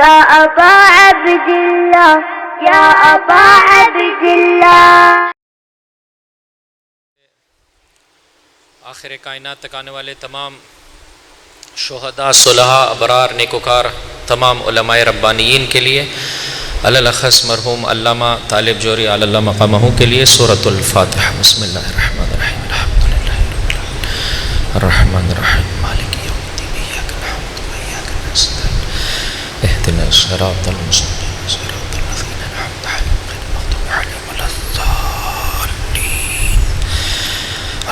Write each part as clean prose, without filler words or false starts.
يا أبا عبد الله يا أبا عبد الله. آخر کائنات تک آنے والے تمام شہداء، صلحاء، ابرار، نیکوکار، تمام علماء ربانیین کے لیے، الاخص مرحوم علامہ طالب جوہری علی اللہ مقامہ کے لیے سورۃ الفاتحہ. بسم اللہ الرحمن الرحیم. الحمدللہ رب العالمین الرحمن الرحیم مالک یوم الدین ایاک نعبد و ایاک نستعین اہدنا الصراط المستقیم صراط الذین انعمت علیہم غیر المغضوب علیہم ولا الضالین.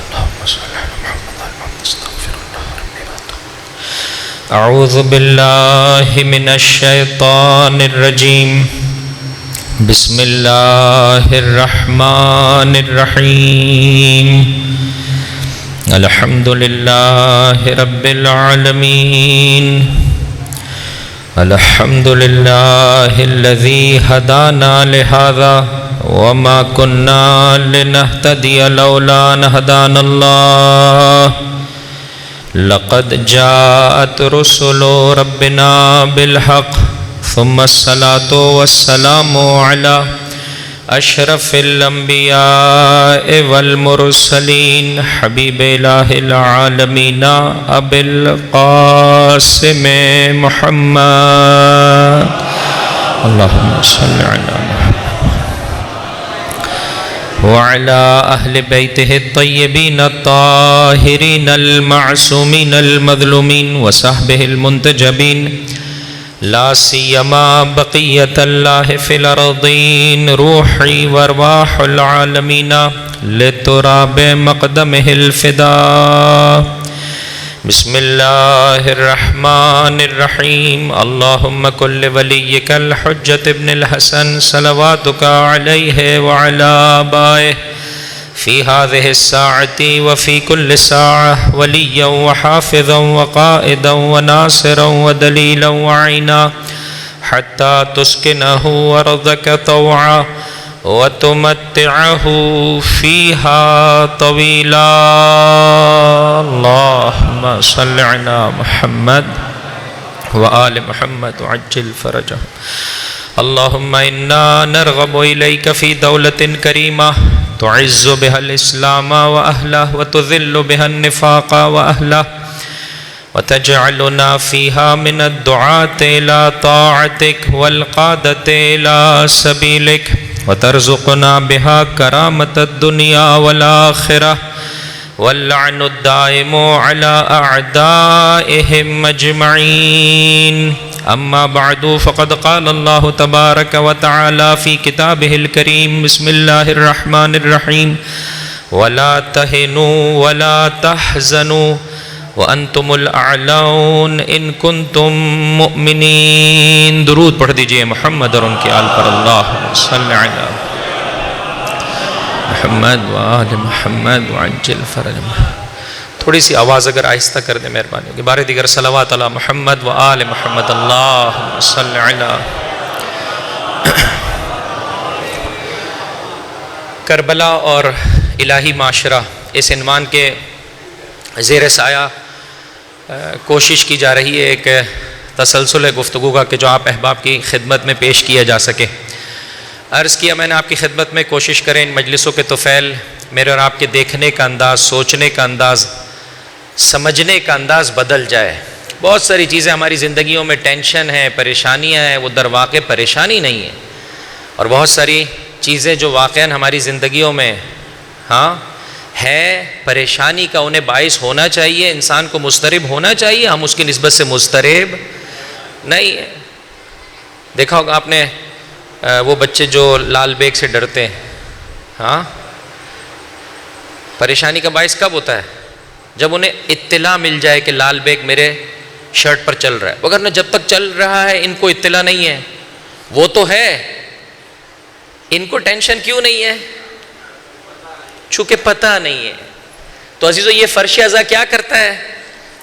اللهم صل علی محمد وعلی محمد. استغفر اللہ ربی واتوب. اعوذ باللہ من الشیطان الرجیم. بسم اللہ الرحمن الرحیم. الحمد للہ رب العالمین. الحمد للہ الذی ہدانا لہذا وما كنا لنهتدي لولا ان هدانا الله. لقد جاءت رسل ربنا بالحق ثم الصلاة والسلام على اشرف الانبیاء والمرسلین حبیب الہ العالمین ابی القاسم محمد. اللهم صل علی محمد وعلى أهل بيته الطيبين الطاهرين المعصومين المظلومين وصحبه المنتجبين لا سيما بقية الله في الأرضين روحي وارواح العالمين لتراب مقدمه الفداء. بسم اللہ الرحمن الرحیم. اللہم کل ولیک الحجۃ ابن الحسن صلواتک علیہ وعلی آبائہ فی هذه الساعة وفی کل ساعة ولیا وحافظا وقائدا وناصرا ودلیلا وعینا حتی تسکنہ ارضک طوعا وتمتعه فيها طويلا. اللهم صل على محمد وآل محمد وعجل فرجهم. اللهم إنا نرغب إليك في دولة كريمة تعز بها الإسلام وأهله وتذل بها النفاق وأهله وتجعلنا فيها من الدعاة إلى طاعتك والقادة إلى سبيلك وترزقنا بها كرامة الدنيا والآخرة واللعن الدائم على أعدائهم أجمعين. أما بعد فقد قال الله تبارك وتعالى في كتابه الكريم. بسم الله الرحمن الرحيم. ولا تهنوا ولا تحزنوا وَأَنْتُمُ الْأَعْلَوْنَ إِن كُنْتُم مُؤْمِنِينَ. درود پڑھ دیجئے محمد اور ان کے آل پر. اللہم صل علی محمد وآل محمد وعجل فرجهم. تھوڑی سی آواز اگر آہستہ کر دیں مہربانی ہوگی. بار دیگر صلوات علی محمد وآل محمد. اللہم صل علی. کربلا اور الہی معاشرہ اس عنوان کے زیر سایہ کوشش کی جا رہی ہے ایک تسلسل گفتگو کا کہ جو آپ احباب کی خدمت میں پیش کیا جا سکے. عرض کیا میں نے آپ کی خدمت میں کوشش کریں ان مجلسوں کے طفیل میرے اور آپ کے دیکھنے کا انداز، سوچنے کا انداز، سمجھنے کا انداز بدل جائے. بہت ساری چیزیں ہماری زندگیوں میں ٹینشن ہیں، پریشانیاں ہیں، وہ در واقع پریشانی نہیں ہے. اور بہت ساری چیزیں جو واقعاً ہماری زندگیوں میں ہے پریشانی کا، انہیں باعث ہونا چاہیے، انسان کو مضطرب ہونا چاہیے. ہم اس کی نسبت سے مضطرب نہیں ہیں. دیکھا ہوگا آپ نے وہ بچے جو لال بیگ سے ڈرتے ہیں، پریشانی کا باعث کب ہوتا ہے؟ جب انہیں اطلاع مل جائے کہ لال بیگ میرے شرٹ پر چل رہا ہے. وگرنہ جب تک چل رہا ہے ان کو اطلاع نہیں ہے. وہ تو ہے، ان کو ٹینشن کیوں نہیں ہے؟ چونکہ پتہ نہیں ہے. تو عزیزو یہ فرش ازا کیا کرتا ہے؟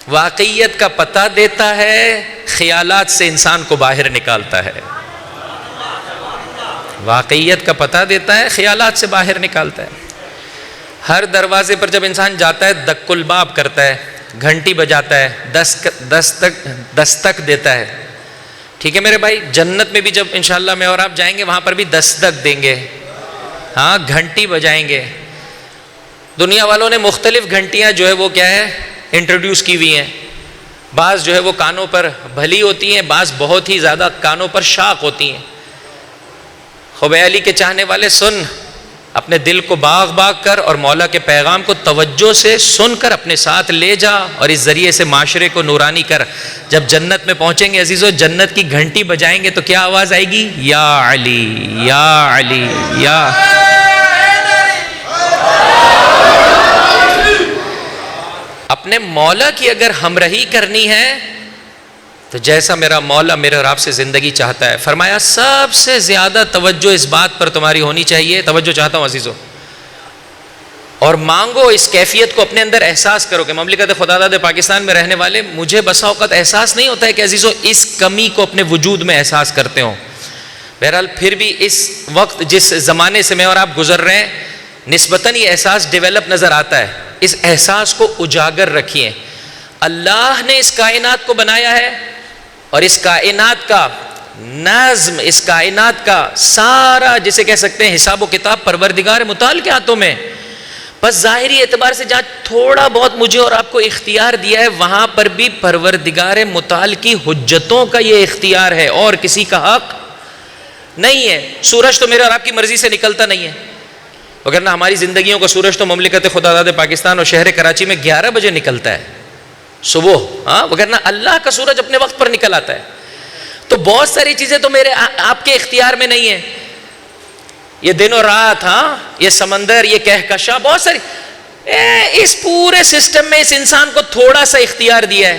واقعیت کا پتہ دیتا ہے، خیالات سے انسان کو باہر نکالتا ہے. واقعیت کا پتہ دیتا ہے، خیالات سے باہر نکالتا ہے. ہر دروازے پر جب انسان جاتا ہے دق الباب کرتا ہے، گھنٹی بجاتا ہے، دستک دیتا ہے. ٹھیک ہے میرے بھائی؟ جنت میں بھی جب انشاءاللہ میں اور آپ جائیں گے وہاں پر بھی دستک دیں گے، ہاں گھنٹی بجائیں گے. دنیا والوں نے مختلف گھنٹیاں جو ہے وہ کیا ہے انٹروڈیوس کی ہوئی ہیں. بعض جو ہے وہ کانوں پر بھلی ہوتی ہیں، بعض بہت ہی زیادہ کانوں پر شاق ہوتی ہیں. خوب علی کے چاہنے والے سن، اپنے دل کو باغ باغ کر اور مولا کے پیغام کو توجہ سے سن کر اپنے ساتھ لے جا اور اس ذریعے سے معاشرے کو نورانی کر. جب جنت میں پہنچیں گے عزیزو، جنت کی گھنٹی بجائیں گے تو کیا آواز آئے گی؟ یا علی یا علی یا. اپنے مولا کی اگر ہمراہی کرنی ہے تو جیسا میرا مولا میرے اور آپ سے زندگی چاہتا ہے، فرمایا سب سے زیادہ توجہ اس بات پر تمہاری ہونی چاہیے. توجہ چاہتا ہوں عزیزو، اور مانگو اس کیفیت کو اپنے اندر احساس کرو کہ مملکت خدا داد پاکستان میں رہنے والے مجھے بسا اوقات احساس نہیں ہوتا ہے کہ عزیزو اس کمی کو اپنے وجود میں احساس کرتے ہوں. بہرحال پھر بھی اس وقت جس زمانے سے میں اور آپ گزر رہے ہیں نسبتاً یہ احساس ڈیولپ نظر آتا ہے. اس احساس کو اجاگر رکھیے. اللہ نے اس کائنات کو بنایا ہے اور اس کائنات کا نظم، اس کائنات کا سارا جسے کہہ سکتے ہیں حساب و کتاب پروردگار متعال کے ہاتھوں میں. بس ظاہری اعتبار سے جہاں تھوڑا بہت مجھے اور آپ کو اختیار دیا ہے وہاں پر بھی پروردگار متعال کی حجتوں کا یہ اختیار ہے اور کسی کا حق نہیں ہے. سورج تو میرے اور آپ کی مرضی سے نکلتا نہیں ہے، وگرنہ ہماری زندگیوں کا سورج تو مملکت خدا داد پاکستان اور شہر کراچی میں 11 بجے نکلتا ہے صبح، ہاں، وگرنہ اللہ کا سورج اپنے وقت پر نکل آتا ہے. تو بہت ساری چیزیں تو میرے آپ کے اختیار میں نہیں ہیں. یہ دن و رات، ہاں، یہ سمندر، یہ کہکشاں، بہت ساری اس پورے سسٹم میں اس انسان کو تھوڑا سا اختیار دیا ہے.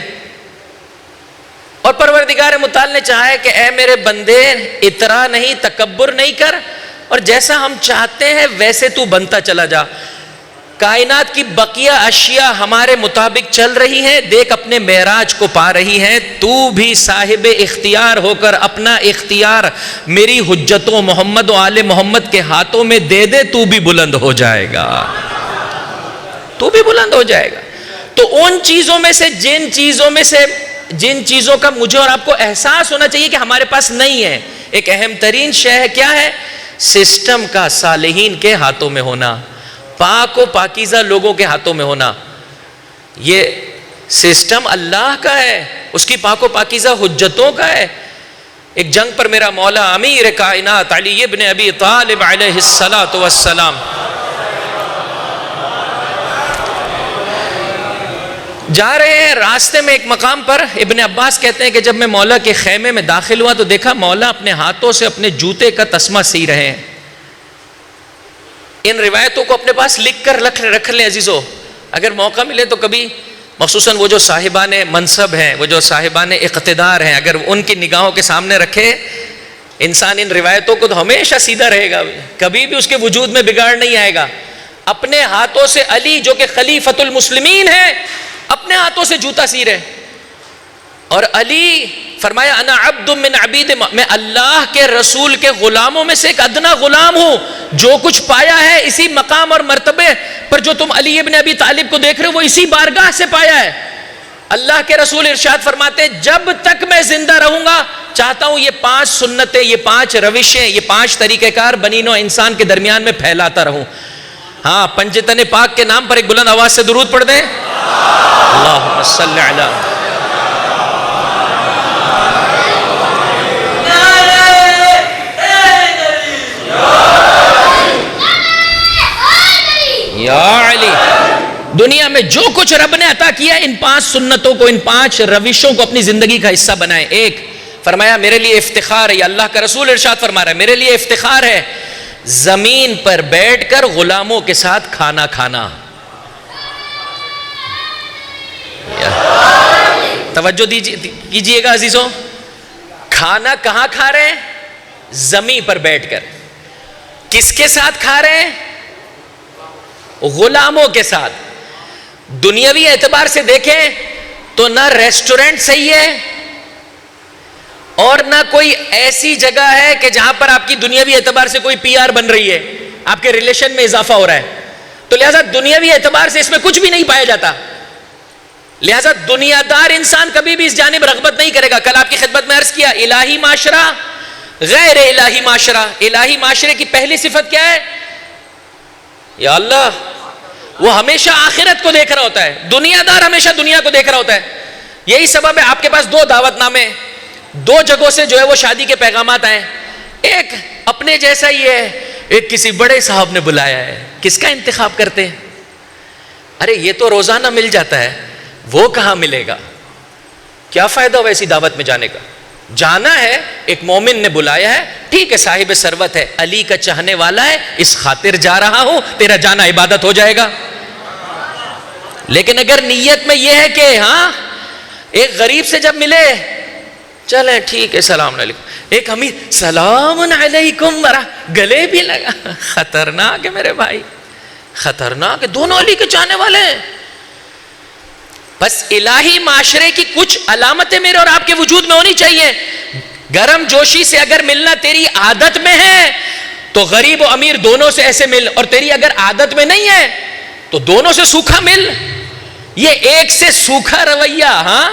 اور پروردگار متعال نے چاہا ہے کہ اے میرے بندے اترا نہیں، تکبر نہیں کر، اور جیسا ہم چاہتے ہیں ویسے تو بنتا چلا جا. کائنات کی بقیہ اشیاء ہمارے مطابق چل رہی ہیں، دیکھ اپنے معراج کو پا رہی ہیں. تو بھی صاحب اختیار ہو کر اپنا اختیار میری حجتوں محمد و آل محمد کے ہاتھوں میں دے دے، تو بھی بلند ہو جائے گا، تو بھی بلند ہو جائے گا. تو ان چیزوں میں سے جن چیزوں کا مجھے اور آپ کو احساس ہونا چاہیے کہ ہمارے پاس نہیں ہے، ایک اہم ترین شے ہے، کیا ہے؟ سسٹم کا صالحین کے ہاتھوں میں ہونا، پاک و پاکیزہ لوگوں کے ہاتھوں میں ہونا. یہ سسٹم اللہ کا ہے، اس کی پاک و پاکیزہ حجتوں کا ہے. ایک جنگ پر میرا مولا امیر کائنات علی ابن ابی طالب علیہ الصلاۃ والسلام جا رہے ہیں. راستے میں ایک مقام پر ابن عباس کہتے ہیں کہ جب میں مولا کے خیمے میں داخل ہوا تو دیکھا مولا اپنے ہاتھوں سے اپنے جوتے کا تسمہ سی رہے ہیں. ان روایتوں کو اپنے پاس لکھ کر رکھ لیں عزیزو. اگر موقع ملے تو کبھی مخصوصاً وہ جو صاحبان منصب ہیں، وہ جو صاحبان اقتدار ہیں، اگر ان کی نگاہوں کے سامنے رکھے انسان ان روایتوں کو تو ہمیشہ سیدھا رہے گا، کبھی بھی اس کے وجود میں بگاڑ نہیں آئے گا. اپنے ہاتھوں سے علی جو کہ خلیفۃ المسلمین ہیں اپنے ہاتھوں سے جوتا سی رہے. اور علی فرمایا انا عبد من عبید، میں اللہ کے رسول کے غلاموں میں سے ایک ادنا غلام ہوں. جو کچھ پایا ہے اسی مقام اور مرتبے پر جو تم علی ابن ابی طالب کو دیکھ رہے ہو وہ اسی بارگاہ سے پایا ہے. اللہ کے رسول ارشاد فرماتے جب تک میں زندہ رہوں گا چاہتا ہوں یہ 5 سنتیں، یہ 5 روشیں، یہ 5 طریقہ کار بنی نوع انسان کے درمیان میں پھیلاتا رہوں. ہاں، پنجتن پاک کے نام پر ایک بلند آواز سے درود پڑھ دیں. اللہم صلی علی یا علی. دنیا میں جو کچھ رب نے عطا کیا ہے ان 5 سنتوں کو، ان 5 روشوں کو اپنی زندگی کا حصہ بنائیں. ایک فرمایا میرے لیے افتخار ہے، یہ اللہ کا رسول ارشاد فرما رہا ہے، میرے لیے افتخار ہے زمین پر بیٹھ کر غلاموں کے ساتھ کھانا کھانا. توجہ کیجئے گا عزیزوں، کھانا کہاں کھا رہے ہیں؟ زمین پر بیٹھ کر. کس کے ساتھ کھا رہے ہیں؟ غلاموں کے ساتھ. دنیاوی اعتبار سے دیکھیں تو نہ ریسٹورنٹ صحیح ہے اور نہ کوئی ایسی جگہ ہے کہ جہاں پر آپ کی دنیاوی اعتبار سے کوئی پی آر بن رہی ہے، آپ کے ریلیشن میں اضافہ ہو رہا ہے. تو لہذا دنیاوی اعتبار سے اس میں کچھ بھی نہیں پایا جاتا. لہذا دنیا دار انسان کبھی بھی اس جانب رغبت نہیں کرے گا. کل آپ کی خدمت میں عرض کیا الہی معاشرہ غیر الہی معاشرہ. الہی معاشرے کی پہلی صفت کیا ہے؟ یا اللہ، وہ ہمیشہ آخرت کو دیکھ رہا ہوتا ہے. دنیا دار ہمیشہ دنیا کو دیکھ رہا ہوتا ہے. یہی سبب ہے آپ کے پاس 2 دعوت نامے، 2 جگہوں سے جو ہے وہ شادی کے پیغامات آئے. ایک اپنے جیسا ہی ہے، ایک کسی بڑے صاحب نے بلایا ہے. کس کا انتخاب کرتے ہیں؟ ارے یہ تو روزانہ مل جاتا ہے، وہ کہاں ملے گا؟ کیا فائدہ ہوا ایسی دعوت میں جانے کا؟ جانا ہے، ایک مومن نے بلایا ہے، ٹھیک ہے، صاحب ثروت ہے، علی کا چاہنے والا ہے، اس خاطر جا رہا ہوں، تیرا جانا عبادت ہو جائے گا. لیکن اگر نیت میں یہ ہے کہ ہاں ایک غریب سے جب ملے، چلیں ٹھیک ہے سلام علیکم، ایک امیر سلام علیکم گلے بھی لگا، خطرناک ہے میرے بھائی، خطرناک ہے. دونوں علی کے چاہنے والے ہیں. بس الہی معاشرے کی کچھ علامتیں میرے اور آپ کے وجود میں ہونی چاہیے. گرم جوشی سے اگر ملنا تیری عادت میں ہے تو غریب و امیر دونوں سے ایسے مل، اور تیری اگر عادت میں نہیں ہے تو دونوں سے سوکھا مل. یہ ایک سے سوکھا رویہ ہاں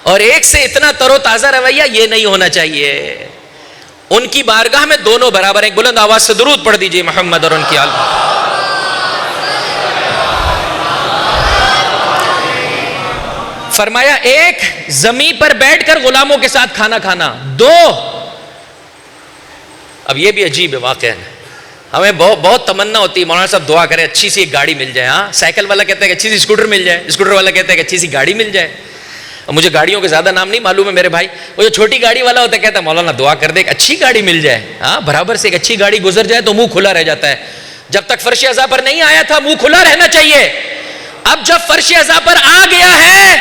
اور ایک سے اتنا تر و تازہ رویہ یہ نہیں ہونا چاہیے. ان کی بارگاہ میں دونوں برابر ہیں. بلند آواز سے درود پڑھ دیجئے محمد اور ان کی آل. فرمایا ایک زمین پر بیٹھ کر غلاموں کے ساتھ کھانا کھانا. 2 اب یہ بھی عجیب ہے واقعہ. ہمیں بہت تمنا ہوتی ہے مولانا صاحب دعا کریں اچھی سی ایک گاڑی مل جائے. ہاں سائیکل والا کہتا ہے کہ اچھی سی اسکوٹر مل جائے، اسکوٹر والا کہتا ہے کہ اچھی سی گاڑی مل جائے. مجھے گاڑیوں کے زیادہ نام نہیں معلوم ہے میرے بھائی. وہ جو چھوٹی گاڑی والا ہوتا ہے کہتا ہے مولانا دعا کر دے کہ اچھی گاڑی مل جائے. ہاں برابر سے ایک اچھی گاڑی گزر جائے تو منہ کھلا رہ جاتا ہے. جب تک فرش عزا پر نہیں آیا تھا منہ کھلا رہنا چاہیے. اب جب فرش عزا پر آ گیا ہے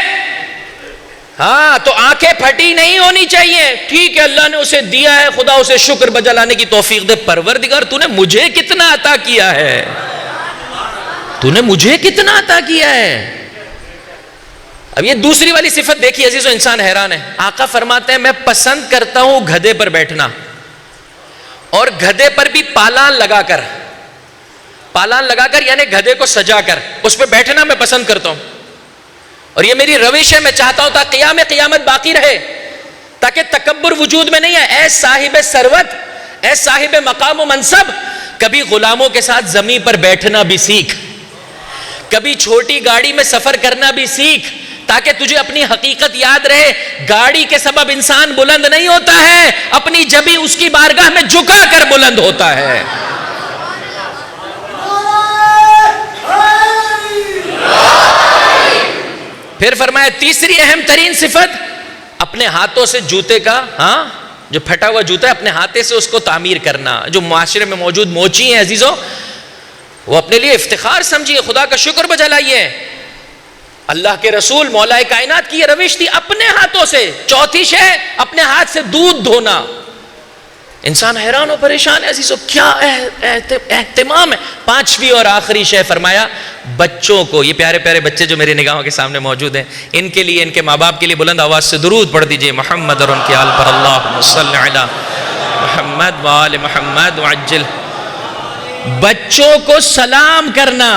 ہاں تو آنکھیں پھٹی نہیں ہونی چاہیے. ٹھیک ہے اللہ نے اسے دیا ہے، خدا اسے شکر بجا لانے کی توفیق دے. پروردگار تو نے مجھے کتنا عطا کیا ہے، تو نے مجھے کتنا عطا کیا ہے. اب یہ دوسری والی صفت دیکھیے عزیزو، انسان حیران ہے. آقا فرماتے ہیں میں پسند کرتا ہوں گدھے پر بیٹھنا، اور گدھے پر بھی پالان لگا کر یعنی گدھے کو سجا کر اس پہ بیٹھنا میں پسند کرتا ہوں. اور یہ میری روش ہے. میں چاہتا ہوں تاکہ قیامت باقی رہے، تاکہ تکبر وجود میں نہیں ہے. اے صاحب ثروت، اے صاحب مقام و منصب، کبھی غلاموں کے ساتھ زمین پر بیٹھنا بھی سیکھ، کبھی چھوٹی گاڑی میں سفر کرنا بھی سیکھ، تاکہ تجھے اپنی حقیقت یاد رہے. گاڑی کے سبب انسان بلند نہیں ہوتا ہے، اپنی جبھی اس کی بارگاہ میں جھکا کر بلند ہوتا ہے. پھر فرمایا تیسری اہم ترین صفت، اپنے ہاتھوں سے جوتے کا ہاں جو پھٹا ہوا جوتا ہے اپنے ہاتھے سے اس کو تعمیر کرنا. جو معاشرے میں موجود موچی ہیں عزیزوں، وہ اپنے لیے افتخار سمجھیے، خدا کا شکر بجا لائیے. اللہ کے رسول مولا کائنات کی یہ روش تھی، اپنے ہاتھوں سے. چوتھی شے اپنے ہاتھ سے دودھ دھونا. انسان حیران و پریشان ہے عزیزو، کیا اہتمام ہے. 5ویں اور آخری شے فرمایا بچوں کو، یہ پیارے پیارے بچے جو میری نگاہوں کے سامنے موجود ہیں، ان کے لیے، ان کے ماں باپ کے لیے بلند آواز سے درود پڑھ دیجئے محمد اور ان کی آل پر. اللہم صلی علی محمد و آل محمد وعجل. بچوں کو سلام کرنا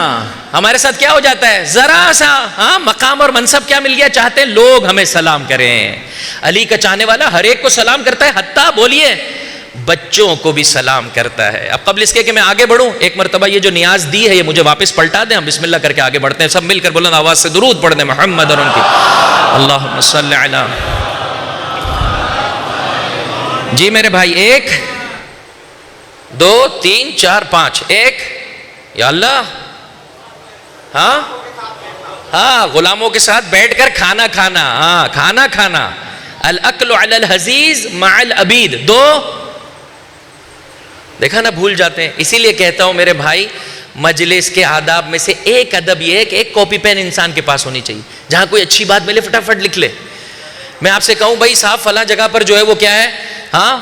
ہمارے ساتھ کیا ہو جاتا ہے؟ ذرا سا ہاں مقام اور منصب کیا مل گیا، چاہتے ہیں لوگ ہمیں سلام کریں. علی کا چاہنے والا ہر ایک کو سلام کرتا ہے، حتیٰ بولیے بچوں کو بھی سلام کرتا ہے. اب قبل اس کے کہ میں آگے بڑھوں، ایک مرتبہ یہ جو نیاز دی ہے یہ مجھے واپس پلٹا دیں. ہم بسم اللہ کر کے آگے بڑھتے ہیں. سب مل کر بلند آواز سے درود پڑھ دیں محمد اور ان کی. اللہم صلی علی. جی میرے بھائی، 1 2 3 4 5. 1 یا اللہ ہاں غلاموں کے ساتھ بیٹھ کر کھانا کھانا. ہاں کھانا کھانا. الاکل علی الحزیز مع العبید. 2 دیکھا نا بھول جاتے ہیں. اسی لیے کہتا ہوں میرے بھائی، مجلس کے آداب میں سے ایک ادب یہ ہے کہ ایک کاپی پین انسان کے پاس ہونی چاہیے. جہاں کوئی اچھی بات ملے فٹافٹ لکھ لے. میں آپ سے کہوں بھائی صاحب فلاں جگہ پر جو ہے وہ کیا ہے ہاں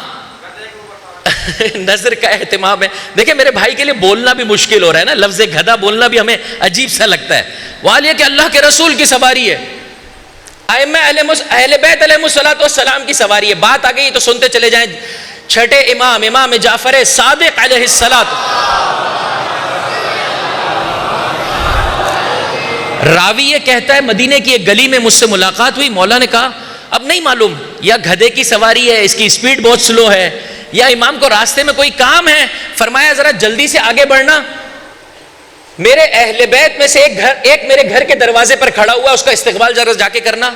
نظر کا اہتمام ہے. دیکھیں میرے بھائی کے لیے بولنا بھی مشکل ہو رہا ہے نا، لفظ گدھا بولنا بھی ہمیں عجیب سا لگتا ہے. وہاں یہ کہ اللہ کے رسول کی سواری ہے، ائمہ اہل بیت علیہ الصلوۃ والسلام کی سواری ہے. بات آ گئی تو سنتے چلے جائیں. چھٹے امام جعفر صادق علیہ الصلوۃ. راوی یہ کہتا ہے مدینے کی ایک گلی میں مجھ سے ملاقات ہوئی. مولا نے کہا اب نہیں معلوم یا گدھے کی سواری ہے, اس کی اسپیڈ بہت سلو ہے, یا امام کو راستے میں کوئی کام ہے. فرمایا ذرا جلدی سے آگے بڑھنا, میرے اہل بیت میں سے ایک میرے گھر کے دروازے پر کھڑا ہوا, اس کا استقبال ذرا جا کے کرنا.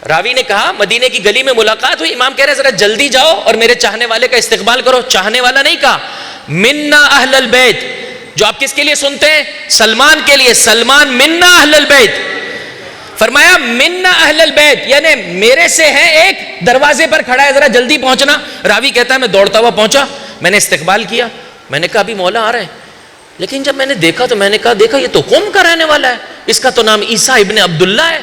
راوی نے کہا مدینے کی گلی میں ملاقات ہوئی, امام کہہ رہے ذرا جلدی جاؤ اور میرے چاہنے والے کا استقبال کرو. چاہنے والا نہیں کہا, منا اہل البیت, جو آپ کس کے لیے سنتے ہیں؟ سلمان کے لیے. سلمان منا اہل البیت. فرمایا منا اہل البیت یعنی میرے سے ہے, ایک دروازے پر کھڑا ہے, ذرا جلدی پہنچنا. راوی کہتا ہے میں دوڑتا ہوا پہنچا, میں نے استقبال کیا. میں نے کہا ابھی مولا آ رہے ہیں, لیکن جب میں نے دیکھا تو میں نے کہا دیکھا یہ تو قوم کا رہنے والا ہے, اس کا تو نام عیسیٰ ابن عبداللہ ہے.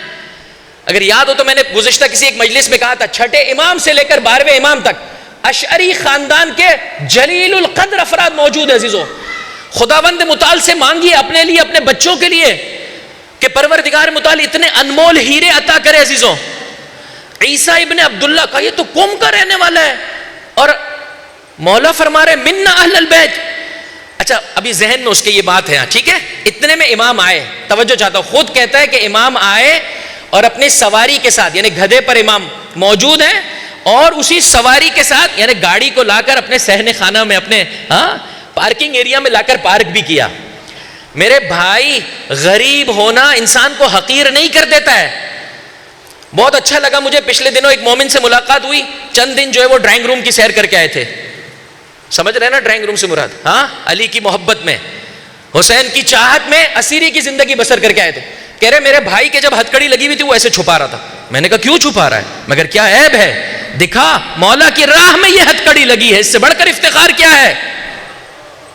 اگر یاد ہو تو میں نے گزشتہ کسی ایک مجلس میں کہا تھا, چھٹے امام سے لے کر 12ویں امام تک اشعری خاندان کے جلیل القدر افراد موجود ہیں. عزیزو, خداوند متعال سے مانگیے اپنے لیے, اپنے بچوں کے لیے, کہ پروردگار متعال اتنے انمول ہیرے عطا کرے. عزیزو, عیسیٰ ابن عبداللہ کا یہ تو قوم کا رہنے والا ہے, اور مولا فرما رہے منا اہل البیت. اچھا ابھی ذہن میں اس کے یہ بات ہے, ٹھیک ہے. اتنے میں امام آئے, توجہ چاہتا ہوں, خود کہتا ہے کہ امام آئے اور اپنے سواری کے ساتھ, یعنی گدھے پر امام موجود ہیں, اور اسی سواری کے ساتھ یعنی گاڑی کو لا کر اپنے صحن خانہ میں, اپنے پارکنگ ایریا میں لا کر پارک بھی کیا. میرے بھائی, غریب ہونا انسان کو حقیر نہیں کر دیتا ہے. بہت اچھا لگا مجھے, پچھلے دنوں ایک مومن سے ملاقات ہوئی, چند دن جو ہے وہ ڈرائنگ روم کی سیر کر کے آئے تھے. سمجھ رہے نا ڈرائنگ روم سے مراد؟ ہاں, علی کی محبت میں, حسین کی چاہت میں اسیری کی زندگی بسر کر کے آئے تھے. کہہ رہے میرے بھائی کے جب ہتھ کڑی لگی ہوئی تھی وہ ایسے چھپا رہا تھا. میں نے کہا کیوں چھپا رہا ہے, مگر کیا عیب ہے, دکھا مولا کی راہ میں یہ ہتھ کڑی لگی ہے, اس سے بڑھ کر افتخار کیا ہے,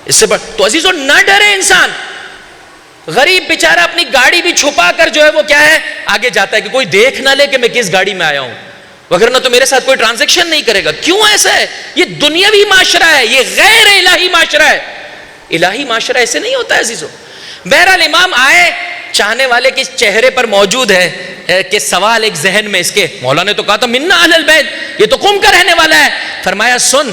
اس سے تو عزیزو نہ ڈرے انسان. غریب بیچارہ اپنی گاڑی بھی چھپا کر جو ہے وہ کیا ہے آگے جاتا ہے کہ کوئی دیکھ نہ لے کہ میں کس گاڑی میں آیا ہوں, وگرنہ تو میرے ساتھ کوئی ٹرانزیکشن نہیں کرے گا. کیوں ایسا ہے؟ یہ دنیاوی معاشرہ ہے, یہ غیر الہی معاشرہ ہے. الہی معاشرہ ایسے نہیں ہوتا ہے عزیزو. بہرحال امام آئے, چاہنے والے کے چہرے پر موجود ہے کہ سوال ایک ذہن میں اس کے, مولا نے تو کہا تھا منا اہل البیت, یہ تو قوم کا رہنے والا ہے. فرمایا سن,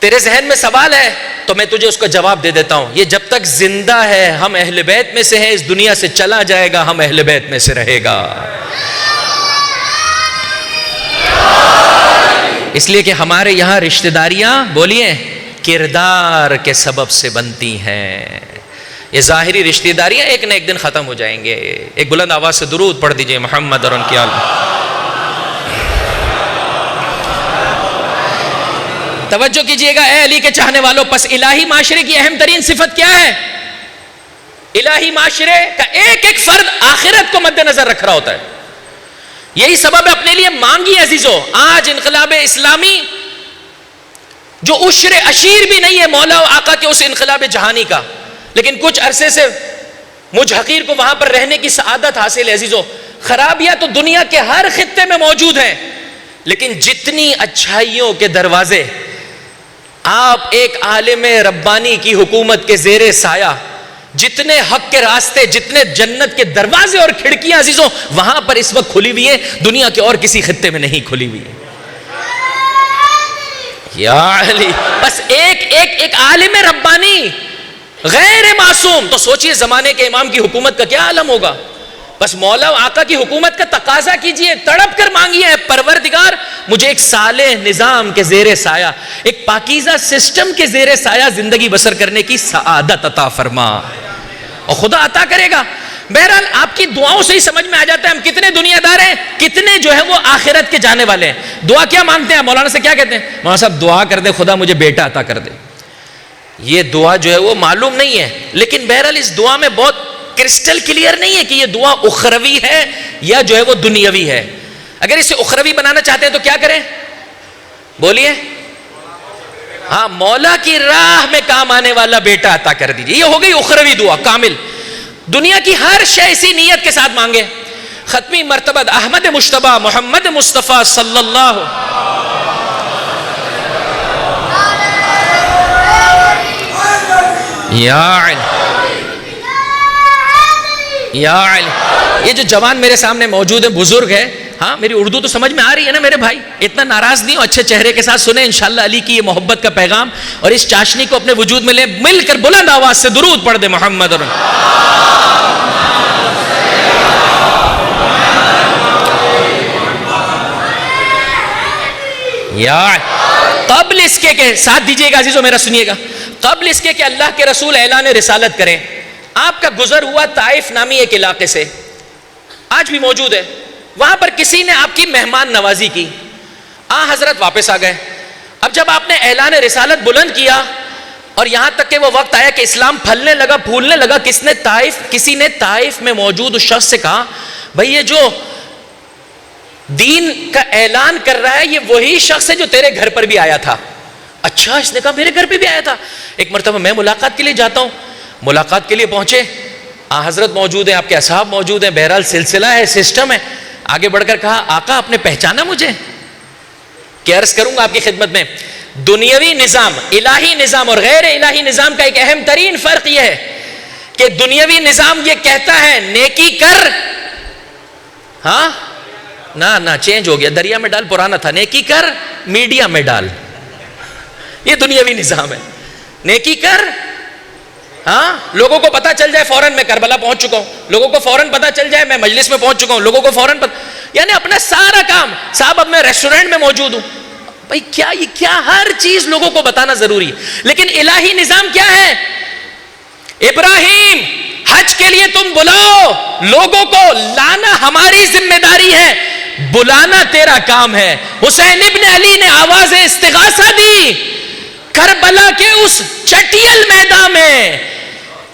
تیرے ذہن میں سوال ہے تو میں تجھے اس کا جواب دے دیتا ہوں. یہ جب تک زندہ ہے ہم اہل بیت میں سے ہیں, اس دنیا سے چلا جائے گا ہم اہل بیت میں سے رہے گا. اس لیے کہ ہمارے یہاں رشتہ داریاں بولیے کردار کے سبب سے بنتی ہیں. یہ ظاہری رشتہ داریاں ایک نہ ایک دن ختم ہو جائیں گے. ایک بلند آواز سے درود پڑھ دیجئے محمد اور ان کی آل. توجہ کیجئے گا اے علی کے چاہنے والوں, پس الہی معاشرے کی اہم ترین صفت کیا ہے؟ الہی معاشرے کا ایک ایک فرد آخرت کو مد نظر رکھ رہا ہوتا ہے. یہی سبب ہے اپنے لیے مانگی عزیزو. آج انقلاب اسلامی جو عشر عشیر بھی نہیں ہے مولا و آقا کے اس انقلاب جہانی کا, لیکن کچھ عرصے سے مجھ حقیر کو وہاں پر رہنے کی سعادت حاصل ہے عزیزو. خرابیاں تو دنیا کے ہر خطے میں موجود ہیں, لیکن جتنی اچھائیوں کے دروازے آپ ایک عالم ربانی کی حکومت کے زیر سایہ, جتنے حق کے راستے, جتنے جنت کے دروازے اور کھڑکیاں عزیزوں وہاں پر اس وقت کھلی ہوئی ہیں, دنیا کے اور کسی خطے میں نہیں کھلی ہوئی ہیں. یا علی, بس ایک عالم ربانی غیر معصوم, تو سوچئے زمانے کے امام کی حکومت کا کیا عالم ہوگا. بس مولا و آقا کی حکومت کا تقاضا کیجئے, تڑپ کر مانگیے, پروردگار مجھے ایک صالح نظام کے زیر سایہ, ایک پاکیزہ سسٹم کے زیر سایہ زندگی بسر کرنے کی سعادت عطا فرما, اور خدا عطا کرے گا. بہرحال آپ کی دعاؤں سے ہی سمجھ میں آ جاتا ہے ہم کتنے دنیا دار ہیں, کتنے جو ہے وہ آخرت کے جانے والے ہیں. دعا کیا مانگتے ہیں؟ مولانا سے کیا کہتے ہیں؟ مولانا صاحب دعا کر دے خدا مجھے بیٹا عطا کر دے. یہ دعا جو ہے وہ معلوم نہیں ہے, لیکن بہرحال اس دعا میں بہت کرسٹل کلیئر نہیں ہے کہ یہ دعا اخروی ہے یا جو ہے وہ دنیاوی ہے. اگر اسے اخروی بنانا چاہتے ہیں تو کیا کریں؟ بولیے. ہاں, مولا کی راہ میں کام آنے والا بیٹا عطا کر دیجیے, یہ ہو گئی اخروی دعا کامل. دنیا کی ہر شے اسی نیت کے ساتھ مانگے. ختمی مرتبہ احمد مشتبہ محمد مصطفیٰ صلی اللہ یا علی. یہ جو جوان میرے سامنے موجود ہیں بزرگ ہیں, ہاں میری اردو تو سمجھ میں آ رہی ہے نا میرے بھائی؟ اتنا ناراض نہیں ہو، اچھے چہرے کے ساتھ سنیں انشاءاللہ علی کی یہ محبت کا پیغام، اور اس چاشنی کو اپنے وجود میں لے، مل کر بلند آواز سے درود پڑھ دے محمد اور یا قبل اس کے کہ ساتھ دیجئے گا عزیزو میرا سنیے گا، قبل اس کے کہ اللہ کے رسول اعلان رسالت کریں، آپ کا گزر ہوا طائف نامی ایک علاقے سے، آج بھی موجود ہے، وہاں پر کسی نے آپ کی مہمان نوازی کی، حضرت واپس آ گئے۔ اب جب آپ نے اعلان رسالت بلند کیا اور یہاں تک کہ وہ وقت آیا کہ اسلام پھلنے لگا پھولنے لگا، کسی نے طائف میں موجود اس شخص سے کہا بھئی یہ جو دین کا اعلان کر رہا ہے یہ وہی شخص ہے جو تیرے گھر پر بھی آیا تھا۔ اچھا، اس نے کہا میرے گھر پہ بھی آیا تھا، ایک مرتبہ میں ملاقات کے لیے جاتا ہوں۔ ملاقات کے لیے پہنچے، حضرت موجود ہیں، آپ کے اصحاب موجود ہیں، بہرحال سلسلہ ہے، سسٹم ہے۔ آگے بڑھ کر کہا آقا آپ نے پہچانا مجھے؟ کہ عرض کروں گا آپ کی خدمت میں، دنیاوی نظام، الہی نظام اور غیر الہی نظام کا ایک اہم ترین فرق یہ ہے کہ دنیاوی نظام یہ کہتا ہے نیکی کر، ہاں نہ چینج ہو گیا، دریا میں ڈال پرانا تھا، نیکی کر میڈیا میں ڈال، یہ دنیاوی نظام ہے، نیکی کر، ہاں لوگوں کو پتا چل جائے فوراً میں کربلا پہنچ چکا ہوں، لوگوں کو فوراً پتا چل جائے میں مجلس میں پہنچ چکا ہوں، لوگوں کو فوراً یعنی اپنا سارا کام، صاحب اب میں ریسٹورنٹ میں موجود ہوں، بھائی کیا ہر چیز لوگوں کو بتانا ضروری ہے۔ لیکن الہی نظام کیا ہے؟ ابراہیم حج کے لیے تم بلاؤ لوگوں کو، لانا ہماری ذمہ داری ہے، بلانا تیرا کام ہے۔ حسین ابن علی نے آواز استغاثہ دی کربلا کے اس چٹیل میدان میں،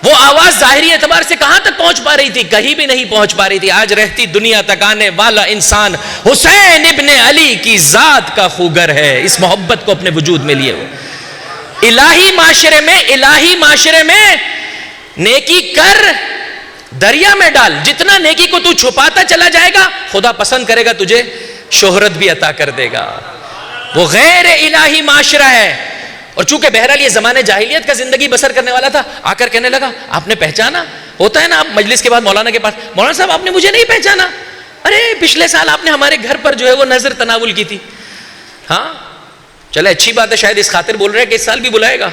وہ آواز ظاہری اعتبار سے کہاں تک پہنچ پا رہی تھی؟ کہیں بھی نہیں پہنچ پا رہی تھی۔ آج رہتی دنیا تک آنے والا انسان حسین ابن علی کی ذات کا خوگر ہے، اس محبت کو اپنے وجود میں لیے ہوئے۔ الہی معاشرے میں نیکی کر، دریا میں ڈال، جتنا نیکی کو تو چھپاتا چلا جائے گا خدا پسند کرے گا تجھے شہرت بھی عطا کر دے گا۔ وہ غیر الہی معاشرہ ہے، اور چونکہ بہرحال یہ زمانے جاہلیت کا زندگی بسر کرنے والا تھا، آ کر کہنے لگا آپ نے پہچانا؟ ہوتا ہے نا آپ مجلس کے بعد مولانا کے پاس، مولانا صاحب آپ نے مجھے نہیں پہچانا؟ ارے پچھلے سال آپ نے ہمارے گھر پر جو ہے وہ نظر تناول کی تھی۔ ہاں چلے اچھی بات ہے، شاید اس خاطر بول رہے ہیں کہ اس سال بھی بلائے گا۔